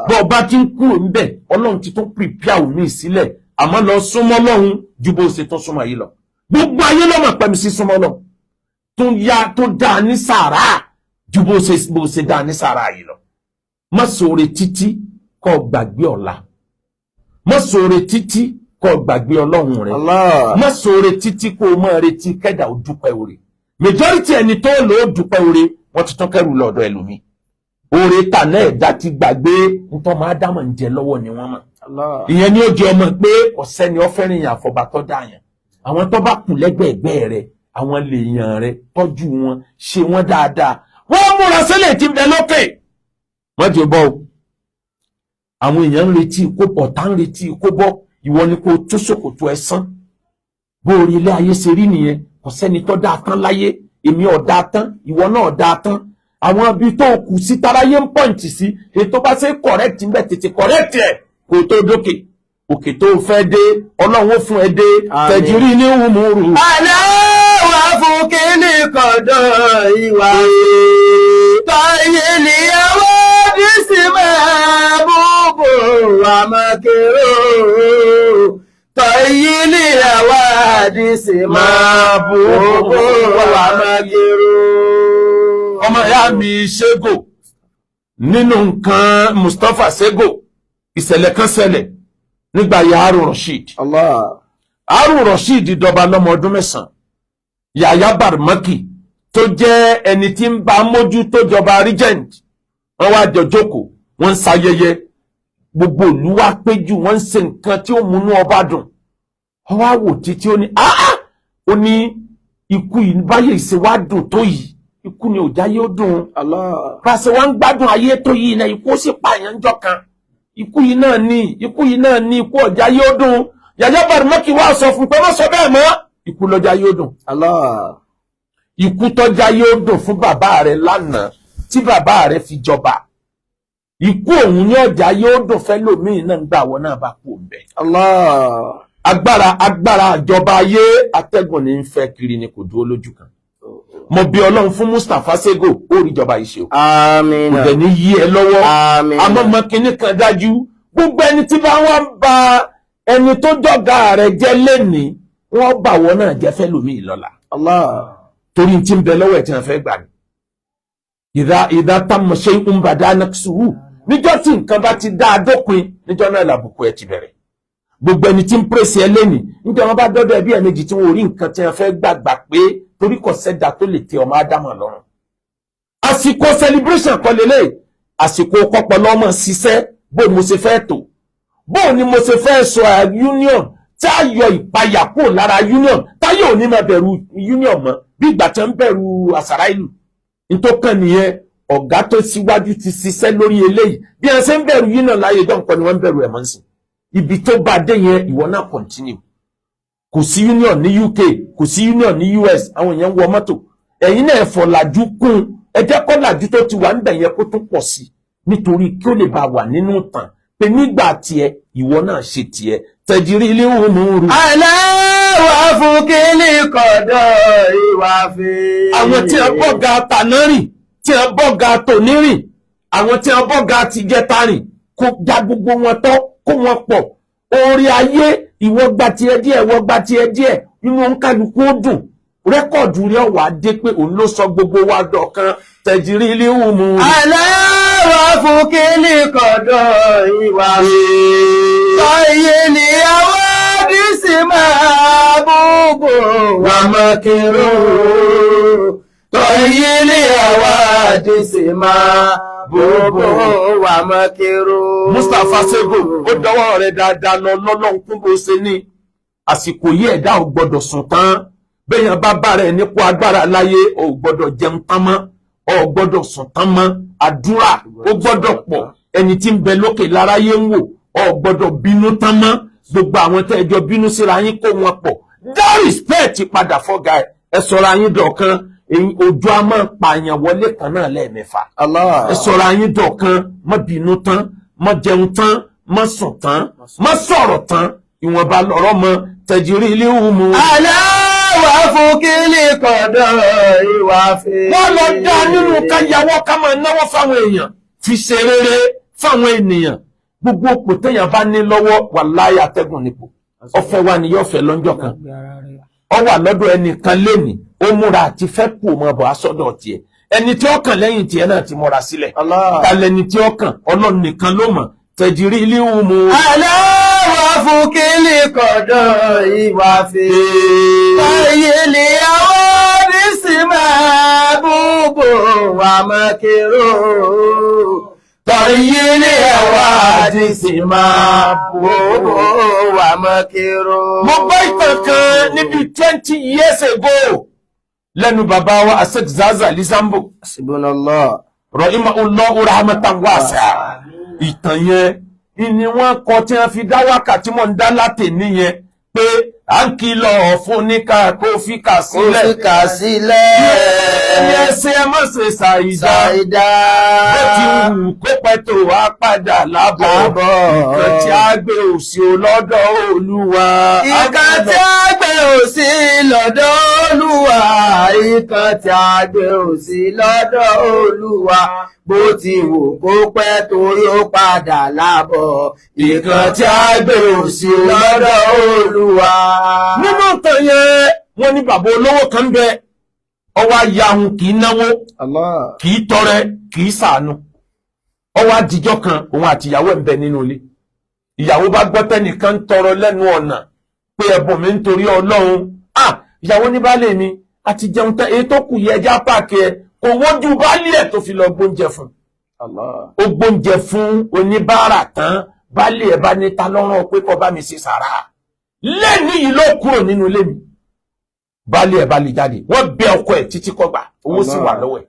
Bọ́ ọba tí ń kúrò níbẹ̀ Ọlọ́run ti tún prepare omi sílẹ̀ àmọ́ lọ súnmọ́ Ọlọ́run ju bó ṣe tún súnmọ́ yìí lọ. Gbogbo ayé lọ́mọ pẹ̀mí sí súnmọ́ lọ tó dáa ní sàárà ju bó ṣe dáa ní sàárà yìí lọ. Má ṣoore títí kó gbàgbé ọ̀la. Má ṣoore títí kó gbàgbé Ọlọ́run rẹ̀. Má ṣoore títí kó máa retí kẹ́dà ó dúpẹ́ oore. Majority ẹni tó lò ó dúpẹ́ oore wọ́n ti tún kẹ́rù lọ́dọ̀ ẹlòmíì. Oore tàná ẹ̀dá ti gbàgbé nítorí máa dámọ̀ ń jẹ lọ́wọ́ ni wọ́n mọ̀. Ìyẹn ni ó jẹ ọmọ pé ọ̀sẹ́ ni ó fẹ́ràn yàn àfọ̀bà tó dá yàn. Àwọn tó bá kù lẹ́gbẹ̀ẹ́gbẹ́ rẹ̀ àwọn lèèyàn rẹ̀ tọ́jú wọn ṣe wọ́n dáadáa. Wọ́n múra sílẹ̀ tí ń bẹ lókè. Wọ́n ti bọ́ o. Àwọn èèyàn ń retí kó ọ̀tá ń retí kó bọ́ ìwọ ni kó tó ṣòkòtò ẹ sán. Bó orí ilé ayé ṣe rí nìyẹn kò sẹ́ni tó dáa tán láyé èmi ò dáa tán ìwọ náà dáa tán. Àwọn ibi tó kù sí taráyé ń pọ̀ǹtì sí ètò bá ṣe correct ń bẹ̀ tètè correct ẹ̀ kó tó dókè. Òkè tó fẹ́ dé Ọlọ́run ó fún ẹ dé tẹ̀júrí ní wùmúrù. fúkìlì kọ̀dọ̀ ìwà tọ́yìlì àwádìsí máa búbò àmọ́kèrò tọ́yìlì àwádìsí máa búbò àmọ́kèrò. ọmọ ìyá mi Ṣégò nínú nǹkan Mustapha Ṣégò ìṣẹ̀lẹ̀ kan ṣẹlẹ̀ nígbà yà Harun Rashid. Harun Rashid dọba lọ́mọ ọdún 9. Yahya Barmaki tó jẹ́ ẹni tí ń bá mójú tó jọba regent wọ́n wá jọ jókòó wọ́n ń ṣayẹyẹ gbogbo ìlú wá péjú wọ́n ń ṣe nǹkan tí ó múnú ọba dùn. Wọ́n wá wò títí ó ní ó ní ikú yìí báyé ìṣe wá dùn tó yìí ikú ni òjá yóò dùn. pàṣẹ wọn ń gbádùn ayé tó yìí náà ikú ó sì pààyàn jọ kan ikú yìí náà ní ikú ọjà yóò dùn. Yahya Barmaki wá sọ fún pé wọ́n sọ bẹ́ẹ̀ mọ́ ikú lọ́jà yóò dùn. Ikú tọ́já yóò dùn fún bàbá rẹ̀ lánàá tí bàbá rẹ̀ fi jọba. Ikú òun ní ọjà yóò dùn fẹ́ lómìn náà ń gbà wọ́n náà bá kú bẹ̀. Agbára àjọba ayé atẹ́gùn ní ń fẹ́ kiri ni kò dúró lójú kan. Mo bí Ọlọ́run fún Mustapha Ṣégò ó rí ìjọba yìí ṣe o. Àmín. Kò dẹ̀ ní yí ẹ lọ́wọ́. Àmín. Àmọ́ mọ kinní kan dájú gbogbo ẹni tí bá wá ń ba ẹni tó jọ̀gá rẹ̀ jẹ́ lénìí wọ́n bà wọ́n náà jẹ́ fẹ́ lómi ìlọ́la. Torí tí ń bẹ lọ́wọ́ ẹ̀ tí wọ́n fẹ́ gbà ní. Ìdá tamma shay'un bada naqsuhu níjọ́ tí nǹkan bá ti dá a dópin níjọ́ náà làbùkù ẹ̀ ti bẹ̀rẹ̀. Gbogbo ẹni tí ń pèsè ẹ lénìí níjọ́ wọn bá dọ́dọ̀ ẹbí ẹ̀ méjì tí wọ́n ò rí nǹkan tí wọ́n fẹ́ gbàgbà pé torí kò sẹ́dá tó lè tẹ ọmọ Ádámà lọ́rùn. Àsìkò celebration kọ́ lélẹ̀ àsìkò kọ́pọ̀lọ́ ọmọ ṣiṣẹ́ bó mo ṣe fẹ́ tò bó ni mo ṣe fẹ́ sọ union tí a yọ ìpayà kúrò lára union táyé ò ní máa bẹ̀rù union mọ́ bí ìgbà tí wọ́n bẹ̀rù àṣàrà ìlú. Nítòkàn nìyẹn ọ̀gá tó síwájú ti ṣiṣẹ́ lórí eléyìí bí wọ́n ṣe ń bẹ̀rù union láyé dọ́nkọ́ ni wọ́n ń bẹ̀rù ẹ̀ mọ́ sí. Ibi tó bá dé yẹn ìwọ náà continue. Kò sí union ní UK kò sí union ní US àwọn èèyàn wọ mọ́tò ẹ̀yin náà ẹ̀fọ́ làjú kún ẹ jẹ́ kó làjú tó ti wà níbẹ̀ yẹn kó tún pọ̀ sí nítorí kí ó lè bá wà nínú ìtàn pé nígbà tiẹ̀ ìwọ náà ṣe tiẹ̀ tẹ̀jírí ilé òun rú. Aláwọ̀ fúkìlì kọ̀dọ̀ ìwà fi. Àwọn tí a bọ́ga tànárìn tí a bọ́ga tònírìn àwọn tí a bọ́ga tìjẹtarìn kó já gbogbo wọn tọ́ kó wọn pọ̀ orí ayé ìwọ gba tiẹ̀ díẹ̀ ìwọ gba tiẹ̀ díẹ̀ inú oníkálukú ó dùn rẹ́kọ̀dù rẹ̀ wà dé pé òun ló sọ gbogbo wa dọ̀kan tẹ̀jírí ilé òun rú. Aláwọ̀ fúkìlì kọ̀dọ̀ ìwà fi. Tọ́yìlì àwádìsí máa búbò àmọ́kèrò. Tọ́yìlì àwádìsí máa búbò àmọ́kèrò. Mustapha Ṣégò ó dọwọ́ rẹ̀ dáadáa lọ lọ́lọ́run kún bó ṣe ní àsìkò yìí ẹ̀dá ò gbọ́dọ̀ sùn tán bẹ́yàn bá bá rẹ̀ nípò agbára láyé ò gbọ́dọ̀ jẹun tán mọ́ ò gbọ́dọ̀ sùn tán mọ́ àdúrà ó gbọ́dọ̀ pọ̀ ẹni tí ń bẹ lókè láráyé ń wò ò gbọ́dọ̀ bínú tán mọ́ gbogbo àwọn tẹ́ ẹjọ́ bínú síra yín kó wọn pọ̀ dá respect padà fọ́gà ẹ sọ̀rọ̀ ayín dọ̀kan ojú a máa pààyàn wọlé kan náà lẹ́ẹ̀mẹ́fà ẹ sọ̀rọ̀ ayín dọ̀kan má bínú tán má jẹun tán má sùn tán má sọ̀rọ̀ tán ìwọ̀nba lọ̀rọ̀ mọ tẹ̀jírí ilé òmù. Aláwọ̀ fúkìlì kọ̀dọ̀ ìwà fi. Wọ́n lọ dá nínú káyàwó ká máa náwó fáwọn èèyàn fi ṣe rere fáwọn ènìyàn gbogbo òpò téèyàn bá ní lọ́wọ́ wàláhì atẹ́gùn nípò ọ̀fẹ́ wa ni yóò fẹ́ lọ́jọ́ kan ọ wà lọ́dọ̀ ẹnìkan lénìí ó múra àti fẹ́ kú ọmọ bọ̀ aṣọ́dọ̀ tiẹ̀ ẹni tí ó kàn lẹ́yìn tiẹ̀ náà ti múra sílẹ̀ talẹ́ni tí ó kàn Ọlọ́run nìkan ló mọ̀ tẹ̀jírí ilé òmù. Aláwọ̀ fúkìlì kọ̀dọ̀ ìwà fi. Tọ́yìlì àwádìsí máa búbò àmọ́kèrò. Tọ́yìlì àwádìsí máa búbò àmọ́kèrò. Mo gbọ́ ìtàn kan níbi 20 years ago lẹ́nu bàbá wa Asek Zaza Lizambo. Subhanallah. Rahimahullahu rahmatan wasi'a. Ìtàn yẹn ni wọ́n kọ tí wọ́n fi dá wákàtí mọ̀ ń dá láti níyẹn pé à ń kìlọ̀ fún níkà kó fi kà sílẹ̀. Kó fi kà sílẹ̀. Ẹni ẹsẹ̀ ẹ má ṣe ṣàìdá. Bó ti wù kó pẹ́ tó wá padà lábọ̀. Nǹkan tí a gbé òsì lọ́dọ̀ Olúwa. Nǹkan tí a gbé òsì lọ́dọ̀ Olúwa. Nǹkan tí a gbé òsì lọ́dọ̀ Olúwa. Bó ti wù kó pẹ́ tó yóò padà lábọ̀. Nǹkan tí a gbé òsì lọ́dọ̀ Olúwa. Nínú ìtàn yẹn, wọ́n ní bàbá olówó kan bẹ, ọwọ́ ayahun kì í náwó, kì í tọrẹ, kì í ṣàánú. Ọwọ́ àdìjọ́ kan, òun àti ìyàwó ẹ̀ ń bẹ nínú ilé. Ìyàwó bá gbọ́ tẹ́nìkan ń tọrọ lẹ́nu ọ̀nà pé ẹ̀bùn mi nítorí Ọlọ́run. Ìyàwó ní baálé mi, àti jẹun tán, èyí tó kù yẹ ẹja páàkì ẹ, kò wójú baálé ẹ̀ tó fi lọ gbóúnjẹ fún. Ó gbóúnjẹ fún oníbàárà tán, baálé ẹ̀ bá ní ta lọ́rùn pé kó bá mi ṣe sàrà. Lẹ́ni yìí ló kúrò nínú ilé mi. Baálé ẹ̀ bá lè jáde. Wọ́n bẹ ọkọ ẹ̀ títí kó gbà. Owó sì wà lọ́wọ́ ẹ̀.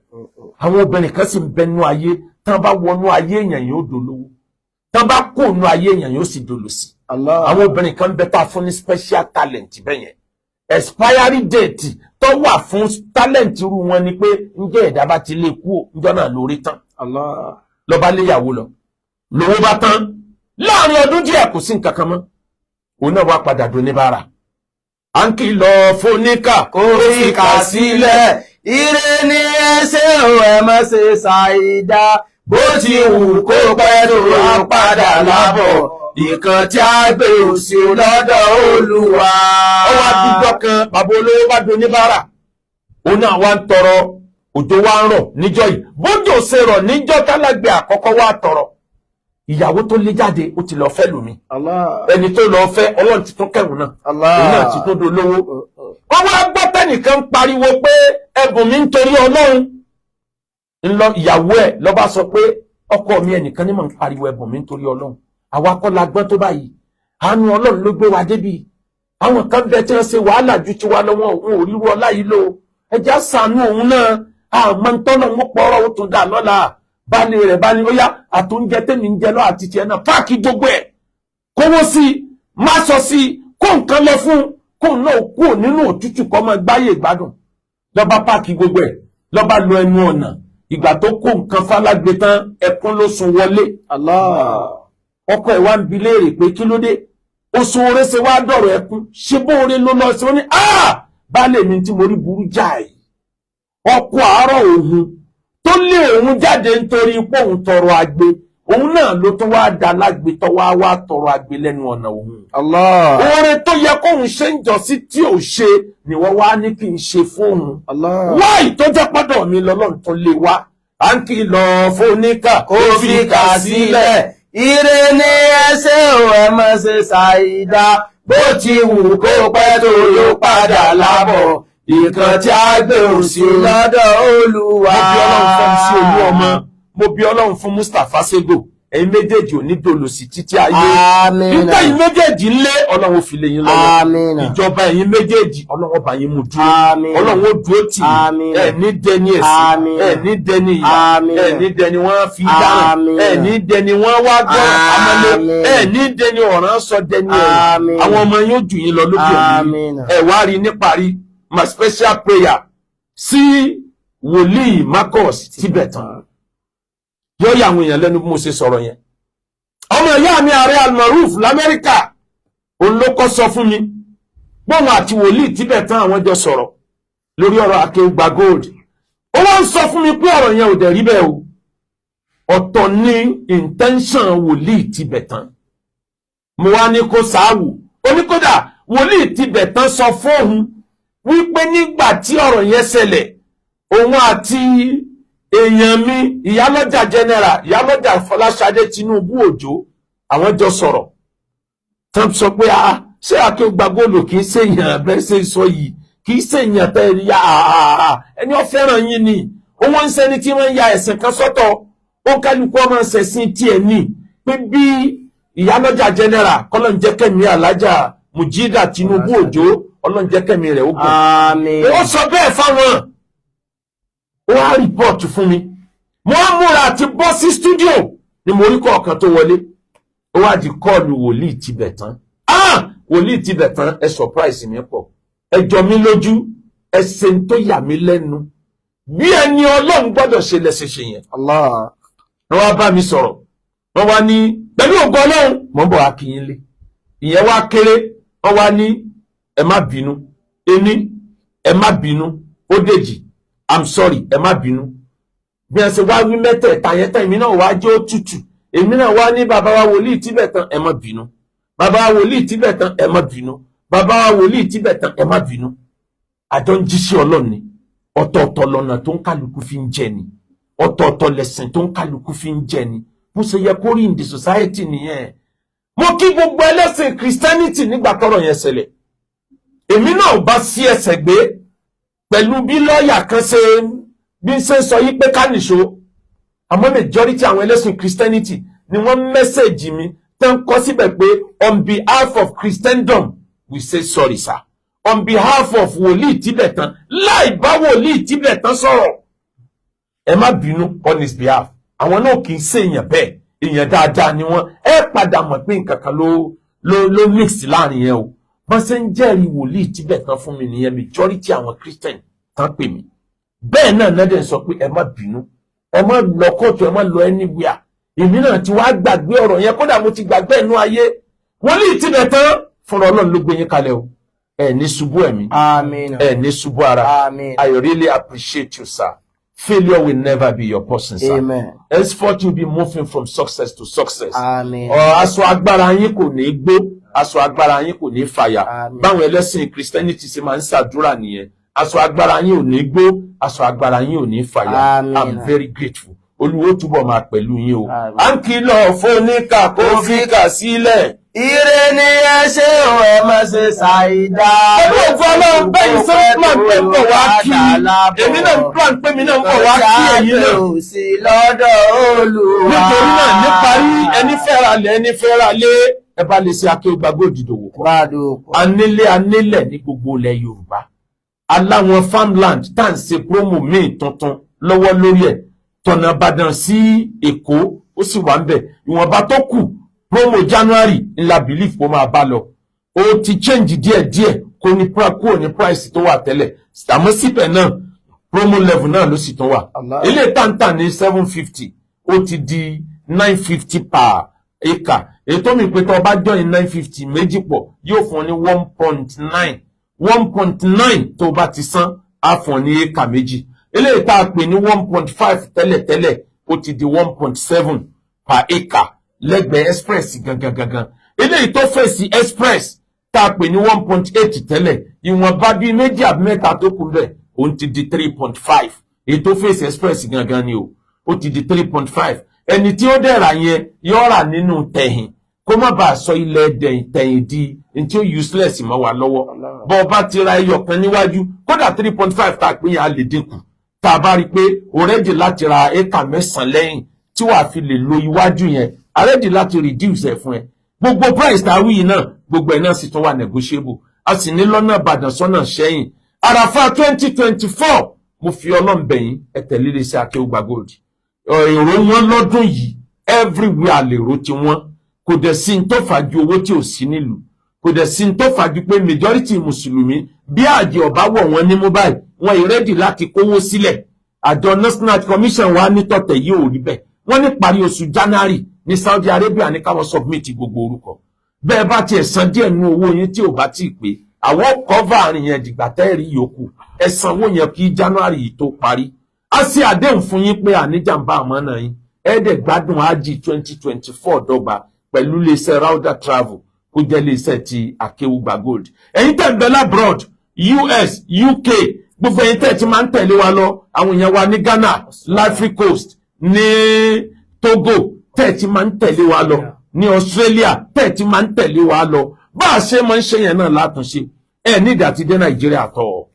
Àwọn obìnrin kan sì ń bẹ nínú ayé. Tán bá wọnú ayé èèyàn yóò dolówó. Tán bá kó nínú ayé èèyàn yóò sì dolòṣì. Àwọn obìnrin kan bẹ tá fún ní special talent bẹ́yẹn. Expiry date tó wà fún talent irú wọn ni pé ǹjẹ́ ẹ̀dá bá ti lè kú ǹjọ́ náà lórí tán. Lọ bá léyàwó lọ. Lówó bá tán. Láàrin ọdún díẹ̀ kò sí nǹkan kan mọ́. Òun náà wá padà dún níbàárà. À ń kìlọ̀ fún níkà kó fi kà sílẹ̀. Ire ni ẹsẹ̀ ò ẹ má ṣe ṣàìdá. Bó ti wù kó pẹ́ tó wá padà lábọ̀. Nǹkan tí a gbé òsì lọ́dọ̀ Olúwa. Ó wá dúdọ́ kan, bàbá olówó bá dún níbàárà. Òun náà wá ń tọrọ, òjò wá ń rọ̀ níjọ́ yìí. Bójò ṣe rọ̀ níjọ́ tálágbé àkọ́kọ́ wá tọrọ. Ìyàwó tó lé jáde ó ti lọ fẹ́ lómi. Ẹni tó lọ fẹ́ Ọlọ́run ti tún kẹ̀wọ̀n náà. Òun náà ti tún dolówó. Wọ́n wá gbọ́ tẹ́nìkan pariwo pé ẹ̀bùn mi ń torí Ọlọ́run. Ìyàwó ẹ̀ ló bá sọ pé ọkọ mi ẹnìkan ní mọ̀ ń pariwo ẹ̀bùn mi ń torí Ọlọ́run. Àwa kọ́ la gbọ́n tó báyìí. Àánú Ọlọ́run ló gbé wa débi. Àwọn kan bẹ tí wọ́n ṣe wàhálà ju tiwa lọ́wọ́ òun ò ríru ọlá yìí lò. Ẹja ṣàánú òun náà. Àmọ́ ń tọ́nà mú pọ̀rọ̀ ó tún dà lọ́la. Baálé rẹ̀ bá ní ó yá àtúnjẹ tèmi ń jẹ lọ àti tiẹ̀ náà páàkì gbogbo ẹ̀ kówó sí má sọ sí kó nǹkan lọ fún kó náà kúrò nínú òtútù kó máa gbáyé ìgbádùn lọ́ba páàkì gbogbo ẹ̀ lọ́ba lọ ẹnu ọ̀nà ìgbà tó kó nǹkan fálágbé tán ẹkún ló sun wọlé. Ọkọ ẹ̀ wá ń bi léèrè pé kí ló dé oṣù oore ṣe wá dọ̀rọ̀ ẹkún ṣe bóore ló lọ sí ó ní baálé mi tí mo rí burú jáì ọkọ àárọ̀ òun tó lé òun jáde nítorí pé òun tọrọ agbe òun náà ló tún wá dá lágbe tó wá tọrọ agbe lẹ́nu ọ̀nà òun. Oore tó yẹ kóun ṣe ń jọ sí tí ò ṣe ni wọ́n wá ní kí n ṣe fóun. Wáì tó jẹ́ pọ́dọ̀ mi lọ́lọ́run tó lè wá. À ń kìlọ̀ fún níkà kó fi kà sílẹ̀. Ire ni ẹsẹ̀ ò ẹ má ṣe ṣàìdá. Bó ti wù kó pẹ́ tó yóò padà lábọ̀. Nǹkan tí a gbé òsì lọ́dọ̀ Olúwa. Mo bí Ọlọ́run fún Mustapha Sego. Ẹ̀yin méjèèjì ò ní dolòṣì títí ayé. Àmín. Nígbà yín méjèèjì ńlé Ọlọ́run fi lè yín lọ́wọ́. Àmín. Ìjọba ẹ̀yin méjèèjì Ọlọ́run bá yín mú dúró. Àmín. Ọlọ́run ó dúró tì í. Ẹ ní dẹni ẹ̀sìn. Àmín. Ẹ ní dẹni ìyá. Ẹ ní dẹni wọ́n fi dáhùn. Ẹ ní dẹni wọ́n wá gbọ́ àmọ́lé. Ẹ ní dẹni ọ̀ràn sọ dẹni ẹ̀yìn. Àwọn ọmọ yín ó jù yín lọ lókè òní. Ẹ wá rí níparí my special prayer sí wòlíì Marcus Tibetan. Yóò yà àwọn èèyàn lẹ́nu bí mo ṣe sọ̀rọ̀ yẹn. Ọmọ ìyá mi ààrẹ Almaroof l'Amẹ́ríkà òun ló kọ́ sọ fún mi gbóhùn àti wòlíì Tibetan àwọn jọ sọ̀rọ̀ lórí ọ̀rọ̀ Akéwùgbà Gold. Ó wá ń sọ fún mi pé ọ̀rọ̀ yẹn ò dẹ̀ rí bẹ́ẹ̀ o. Ọ̀tọ̀ ní intention wòlíì Tibetan. Mo wá ní kó sáàwù. Ó ní kódà wòlíì Tibetan sọ fóun wípé nígbà tí ọ̀rọ̀ yẹn ṣẹlẹ̀ òun àti èèyàn mi ìyálọ́jà general ìyálọ́jà Fọláṣadé Tinubu Òjó àwọn jọ sọ̀rọ̀ tán sọ pé ṣé Akéwùgbà Gold kì í ṣèyàn bẹ́ẹ̀ ṣe sọ yìí kì í ṣèyàn tẹ́ ya ẹni ó fẹ́ràn yín ni òun ń sẹ́ni tí wọ́n ya ẹ̀sìn kan sọ́tọ̀ ó kálukú ọmọ ṣẹ̀sìn tiẹ̀ ní pé bí ìyálọ́jà general kọ́lọ́n jẹ́ kẹ́mi alájà Mujida Tinubu Òjó Ọlọ́run jẹ́ kẹ́mi rẹ̀ ó gùn. Àmín. Ó sọ bẹ́ẹ̀ fáwọn. Ó wá rìpọ́ọ̀tù fún mi. Mo á múra àti bọ́ sí stúdíò ni mo rí kọ̀ọ̀kan tó wọlé. Ó wá di kọ́ọ̀lù wòlíì Tibetan. wòlíì tibẹ̀ tán ẹ surprise mi pọ̀ ẹ jọ mí lójú ẹ ṣe ń tó yà mí lẹ́nu bí ẹni Ọlọ́run gbọ́dọ̀ ṣe lẹ́sẹ̀ ṣe yẹn. Allah. wọ́n wá bá mi sọ̀rọ̀ wọ́n wá ní pẹ̀lú ògo Ọlọ́run mọ̀ ń bọ̀ wá kí yín lé ìyẹn wá kéré wọ́n wá ní ẹ má bínú ení ẹ má bínú ó dèjì I'm sorry ẹ má bínú bí ẹ ṣe wá wí mẹ́tẹ̀ẹ̀ta yẹn tán èmi náà wá jẹ́ òtútù èmi náà wá ní bàbá wa wòlíì tíbẹ̀ tán ẹ má bínú bàbá wa wòlíì tíbẹ̀ tán ẹ má bínú bàbá wa wòlíì tíbẹ̀ tán ẹ má bínú àjọ ń jíṣẹ́ Ọlọ́run ni ọ̀tọ̀ọ̀tọ̀ lọ́nà tó ń kálukú fi ń jẹ ni ọ̀tọ̀ọ̀tọ̀ lẹ̀sìn tó ń kálukú fi ń jẹ ni bó ṣe yẹ kó rí in the society nìyẹn. mo kí gbogbo ẹlẹ́sìn Christianity nígbà tọ́rọ̀ yẹn ṣẹlẹ̀ èmi náà bá sí ẹsẹ̀ gbé pẹ̀lú bí lọ́ọ̀yà kan ṣe bí ń ṣe sọ yí pé ká nìṣó àmọ́ majority àwọn ẹlẹ́sìn Christianity ni wọ́n mẹ́sẹ̀jì mi tán kọ́ síbẹ̀ pé on behalf of Christendom we say sorry sir on behalf of wòlíì Tibetan láì bá wòlíì Tibetan sọ̀rọ̀ ẹ má bínú on his behalf àwọn náà kì í ṣe èèyàn bẹ́ẹ̀ èèyàn dáadáa ni wọ́n ẹ padà mọ̀ pé nǹkan kan ló mix láàrin yẹn o wọ́n ṣe ń jẹ́rìí wòlíì Tibetan fún mi nìyẹn majority àwọn Christian tán pè mí bẹ́ẹ̀ náà nádẹ̀ sọ pé ẹ má bínú ẹ má lọ kóòtù ẹ má lọ anywhere èmi náà ti wá gbàgbé ọ̀rọ̀ yẹn kódà mo ti gbàgbé ẹnu ayé wòlíì Tibetan fúnra Ọlọ́run ló gbé yín kalẹ̀ o ẹ ní ṣubú ẹ̀mí ẹ ní ṣubú ara I really appreciate you sir. Failure will never be your portion, sir. Amen. Henceforth, you'll be moving from success to success. Amen. Aṣọ agbára yín kò ní gbó, aṣọ agbára yín kò ní fàyà. Báwọn ẹlẹ́sìn Christianity ṣe máa ń ṣàdúrà nìyẹn. Aṣọ agbára yín ò ní gbó, aṣọ agbára yín ò ní fàyà. I'm very grateful. Olúwo túbọ̀ máa pẹ̀lú yín o. À ń kìlọ̀ fóníkà kó fi kà sílẹ̀. Ire ni ẹ ṣe o ẹ má ṣe ṣàìdá. Pẹ̀lú òfin Ọlọ́run bẹ́ẹ̀ ṣe ń plan pé ń bọ̀ wá kí èmi náà ń plan pé mi náà ń bọ̀ wá kí ẹ̀yin náà. Ò sí lọ́dọ̀ Olúwa. Nítorí náà níparí ẹni fẹ́ra lẹ̀ ẹni fẹ́ra lé ẹ bá lè ṣe Akéwùgbà Òdìdòwò kọ́. Anílẹ̀ ní gbogbo ilẹ̀ Yorùbá. Aláwọn farmland tá à ń ṣe promo míì tuntun lọ́wọ́ lórí ẹ̀. Tọ̀nà Ìbàdàn sí Èkó ó sì wà ń bẹ̀. Ìwọ̀nba tó kù promo January ńlá belief kó máa bá lọ ó ti change díẹ̀díẹ̀ kúrò ní price tó wà tẹ́lẹ̀ àmọ́ síbẹ̀ náà promo level náà ló sì tún wà ilé tàǹtà ní 750 ó ti di 950 per acre èyí tó mi pé tó bá join 950 méjì pọ̀ yóò fún ọ ní 1.9 tó bá ti san á fún ọ ní acre méjì ilé tá a pè ní 1.5 tẹ́lẹ̀tẹ́lẹ̀ ó ti di 1.7 per acre lẹ́gbẹ̀ẹ́ express gangan eléyìí tó fèsì express tá a pè ní 1.8 tẹ́lẹ̀ ìwọ̀nba bíi méjì àbí mẹ́ta tó kù bẹ́ẹ̀ òun ti di 3.5 èyí tó fèsì express gangan ni ó ti di 3.5 ẹni tí ó dẹ̀ rà yẹn yóò rà nínú tẹ̀yìn kó má bàa sọ ilẹ̀ tẹ̀yìn di ní tí ó useless mọ́ wa lọ́wọ́ bọ́ ọba ti ra ẹyọ kan níwájú kódà 3.5 tá a pín yẹn á lè dínkù tá a bá rí i pé òrẹ́dì láti ra éka 9 lẹ́yìn tí wàá fi lè lo iwájú yẹn àrẹ́dì láti reduce ẹ̀ fún ẹ gbogbo price tá a wí yìí náà gbogbo ẹ̀ náà sì tún wà negotiable a sì ní lọ́nà Ìbàdàn sọ́nà Ṣẹ́yìn àràfà 2024 mo fi Ọlọ́run bẹ̀ yín ẹ tẹ̀lé lè ṣe Akéwùgbà Gold èrò wọn lọ́dún yìí everywhere lèrò tí wọ́n kò dẹ̀ sí ní tó fàájú owó tí ò sí nílùú kò dẹ̀ sí ní tó fàájú pé majority mùsùlùmí bí àjẹ ọ̀bá wọ̀ wọ́n ní mobile wọn ìrẹ́dì láti kówó sílẹ̀ àjọ National Commission wa ní tọ̀tẹ̀ yìí ò rí bẹ́ẹ̀ wọ́n ní parí oṣù January ní Saudi Arabia ní káwọn submit gbogbo orúkọ bẹ́ẹ̀ bá tiẹ̀ san díẹ̀ nínú owó yín tí ò bá tí ì pé àwọn cover àrìn yẹn dìgbà tẹ́ẹ̀rí yòókù ẹ sanwó yẹn kí January yìí tó parí a sì àdéhùn fún yín pé àníjàmbá àmọ́nà yín ẹ̀ẹ́dẹ̀ gbádùn ájì 2024 dọ́gba pẹ̀lú iléeṣẹ́ Rauda Travel kó jẹ́ iléeṣẹ́ ti Akéwùgbà Gold ẹ̀yin tẹ̀ ń bẹ labroad US UK gbogbo ẹ̀yin tẹ̀ ti máa ń tẹ̀lé wa lọ àwọn èèyàn wa ní Ghana l'Ivory Coast ní Togo tẹ̀ ti máa ń tẹ̀lé wa lọ ní Australia tẹ̀ ti máa ń tẹ̀lé wa lọ bá a ṣe máa ń ṣe yẹn náà látúnṣe ẹ nídìí àti dé Nàìjíríà tọ̀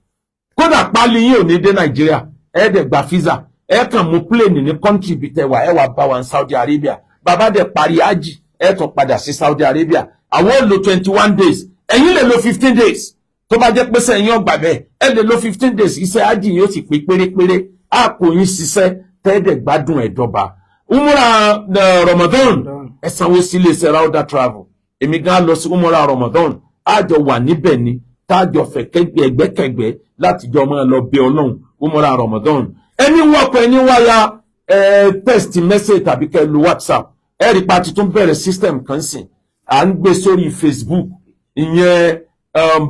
kódà pálí yín ò ní dé Nàìjíríà ẹ dẹ̀ gba visa ẹ kàn mú plane ní country bíi tẹwà ẹ wà bá wa ní Saudi Arabia bàbá dẹ̀ parí ájì ẹ tún padà sí Saudi Arabia àwọn ò lo 21 days ẹ̀yin lè lo 15 days tó bá jẹ́ pé sẹ́yìn ọgbà bẹ́ẹ̀ ẹ lè lo 15 days iṣẹ́ ájì yóò sì pé pérépéré a kò yín ṣiṣẹ́ tẹ́ẹ̀dẹ̀ gbádùn ẹ̀dọ́ba umura Ramadan ẹ sanwó sí iléeṣẹ́ Rauda Travel èmi gan lọ sí umura Ramadan àjọ wà níbẹ̀ ni tájọ fẹ̀kẹ́gbẹ́ ẹgbẹ́kẹ̀gbẹ́ láti jọ máa lọ bẹ Ọlọ́run umura Ramadan. Ẹni wọ́pọ̀ ẹni wáyà text message tàbí kẹ́ lo WhatsApp ẹ̀rí pa ti tún bẹ̀rẹ̀ system kan sìn à ń gbé sórí Facebook ìyẹn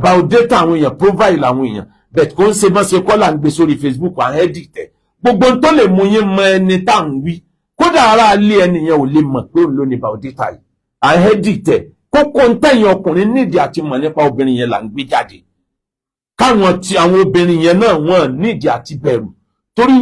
biodata àwọn èèyàn profile àwọn èèyàn bẹ̀t kò ń ṣe bá ṣe kọ́ là ń gbé sórí Facebook à ń edit ẹ̀ gbogbo tó lè mú yín mọ ẹni tá à ń wí kódà ara ilé ẹni yẹn ò lè mọ̀ pé òun ló ní biodata yìí à ń edit ẹ̀ kókó ń tẹ̀yìn ọkùnrin nídìí àti mọ̀ nípa obìnrin yẹn là ń gbé jáde káwọn ti àwọn obìnrin yẹn náà wọ́n nídìí àti bẹ̀rù torí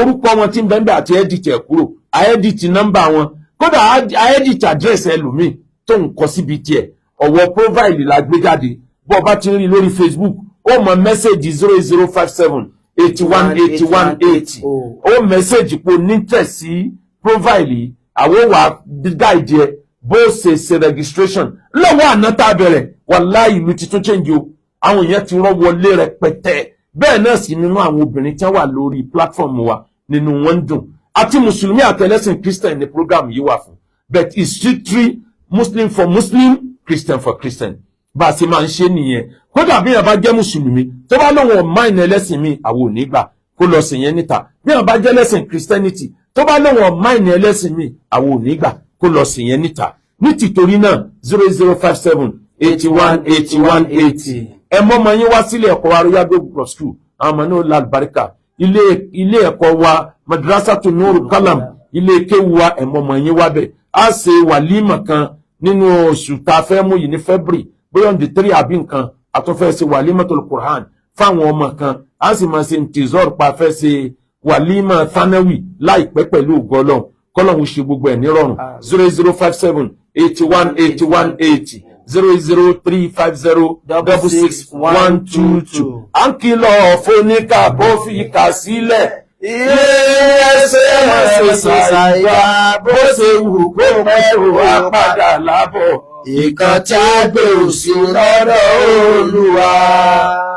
orúkọ wọn tí ń bẹ́ẹ̀ àti edit ẹ̀ kúrò à edit nọ́mbà wọn kódà à edit address ẹlòmíì tó ń kọ síbi tiẹ̀ ọ̀wọ́ profile la gbé jáde bó bá ti ń rí lórí Facebook ó mọ mẹ́sẹ̀gì 0057 81 81 80 ó mẹ́sẹ̀gì pé níntẹ̀ sí profile àwọn wà guide ẹ bó ṣe registration lọ́wọ́ àná tá a bẹ̀rẹ̀ wàláhì ìlú ti tún change o àwọn èèyàn ti rán wọlé rẹpẹtẹ bẹ́ẹ̀ náà sì nínú àwọn obìnrin tí wọ́n wà lórí platform wa nínú wọn ń dùn àti mùsùlùmí àtẹlẹ́sìn Christian ní program yìí wà fún but it's strictly Muslim for Muslim Christian for Christian bá a ṣe máa ń ṣe nìyẹn kódà bí yàn bá jẹ́ mùsùlùmí tó bá lóun ọ̀máìnì ẹlẹ́sìn mi àwọn ò ní gbà kó lọ sí yẹn níta bí yàn bá jẹ́ ẹlẹ́sìn Christianity tó bá lóun ọ̀máìnì ẹlẹ́sìn mi àwọn ò ní gbà kó lọ sí yẹn níta ní tìtorí náà 0057 81 81 80 ẹ mọ́ ọmọ yín wá sílé ẹ̀kọ́ wa Royal Global School àwọn ọmọ náà lálùbáríkà ilé ẹ̀kọ́ wa Madrasatu Nurul Kalam ilé kéwu wa ẹ mọ́ ọmọ yín wá bẹ̀ á ṣe wàlímà kan nínú oṣù tá a fẹ́ mú yìí ní February bóyá on the 3 àbí nǹkan àtúnfẹ́ ṣe wàlímàtul Qur'an fáwọn ọmọ kan á sì máa ṣe ntìzọ́r pa fẹ́ ṣe wàlímà thanawi láìpẹ́ pẹ̀lú ògọ́lọ́n kọ́lọ́hún ṣe gbogbo ẹ̀ nírọ̀rùn 0057 81 81 80 00350 66122 à ń kìlọ̀ fóníkà bó fi kà sílẹ̀ ilé ẹsẹ̀ ṣàìbá bó ṣe wù kó mẹ́rù apádà lábọ̀ ìkan tí a gbé òsì lọ́dọ̀ Olúwa.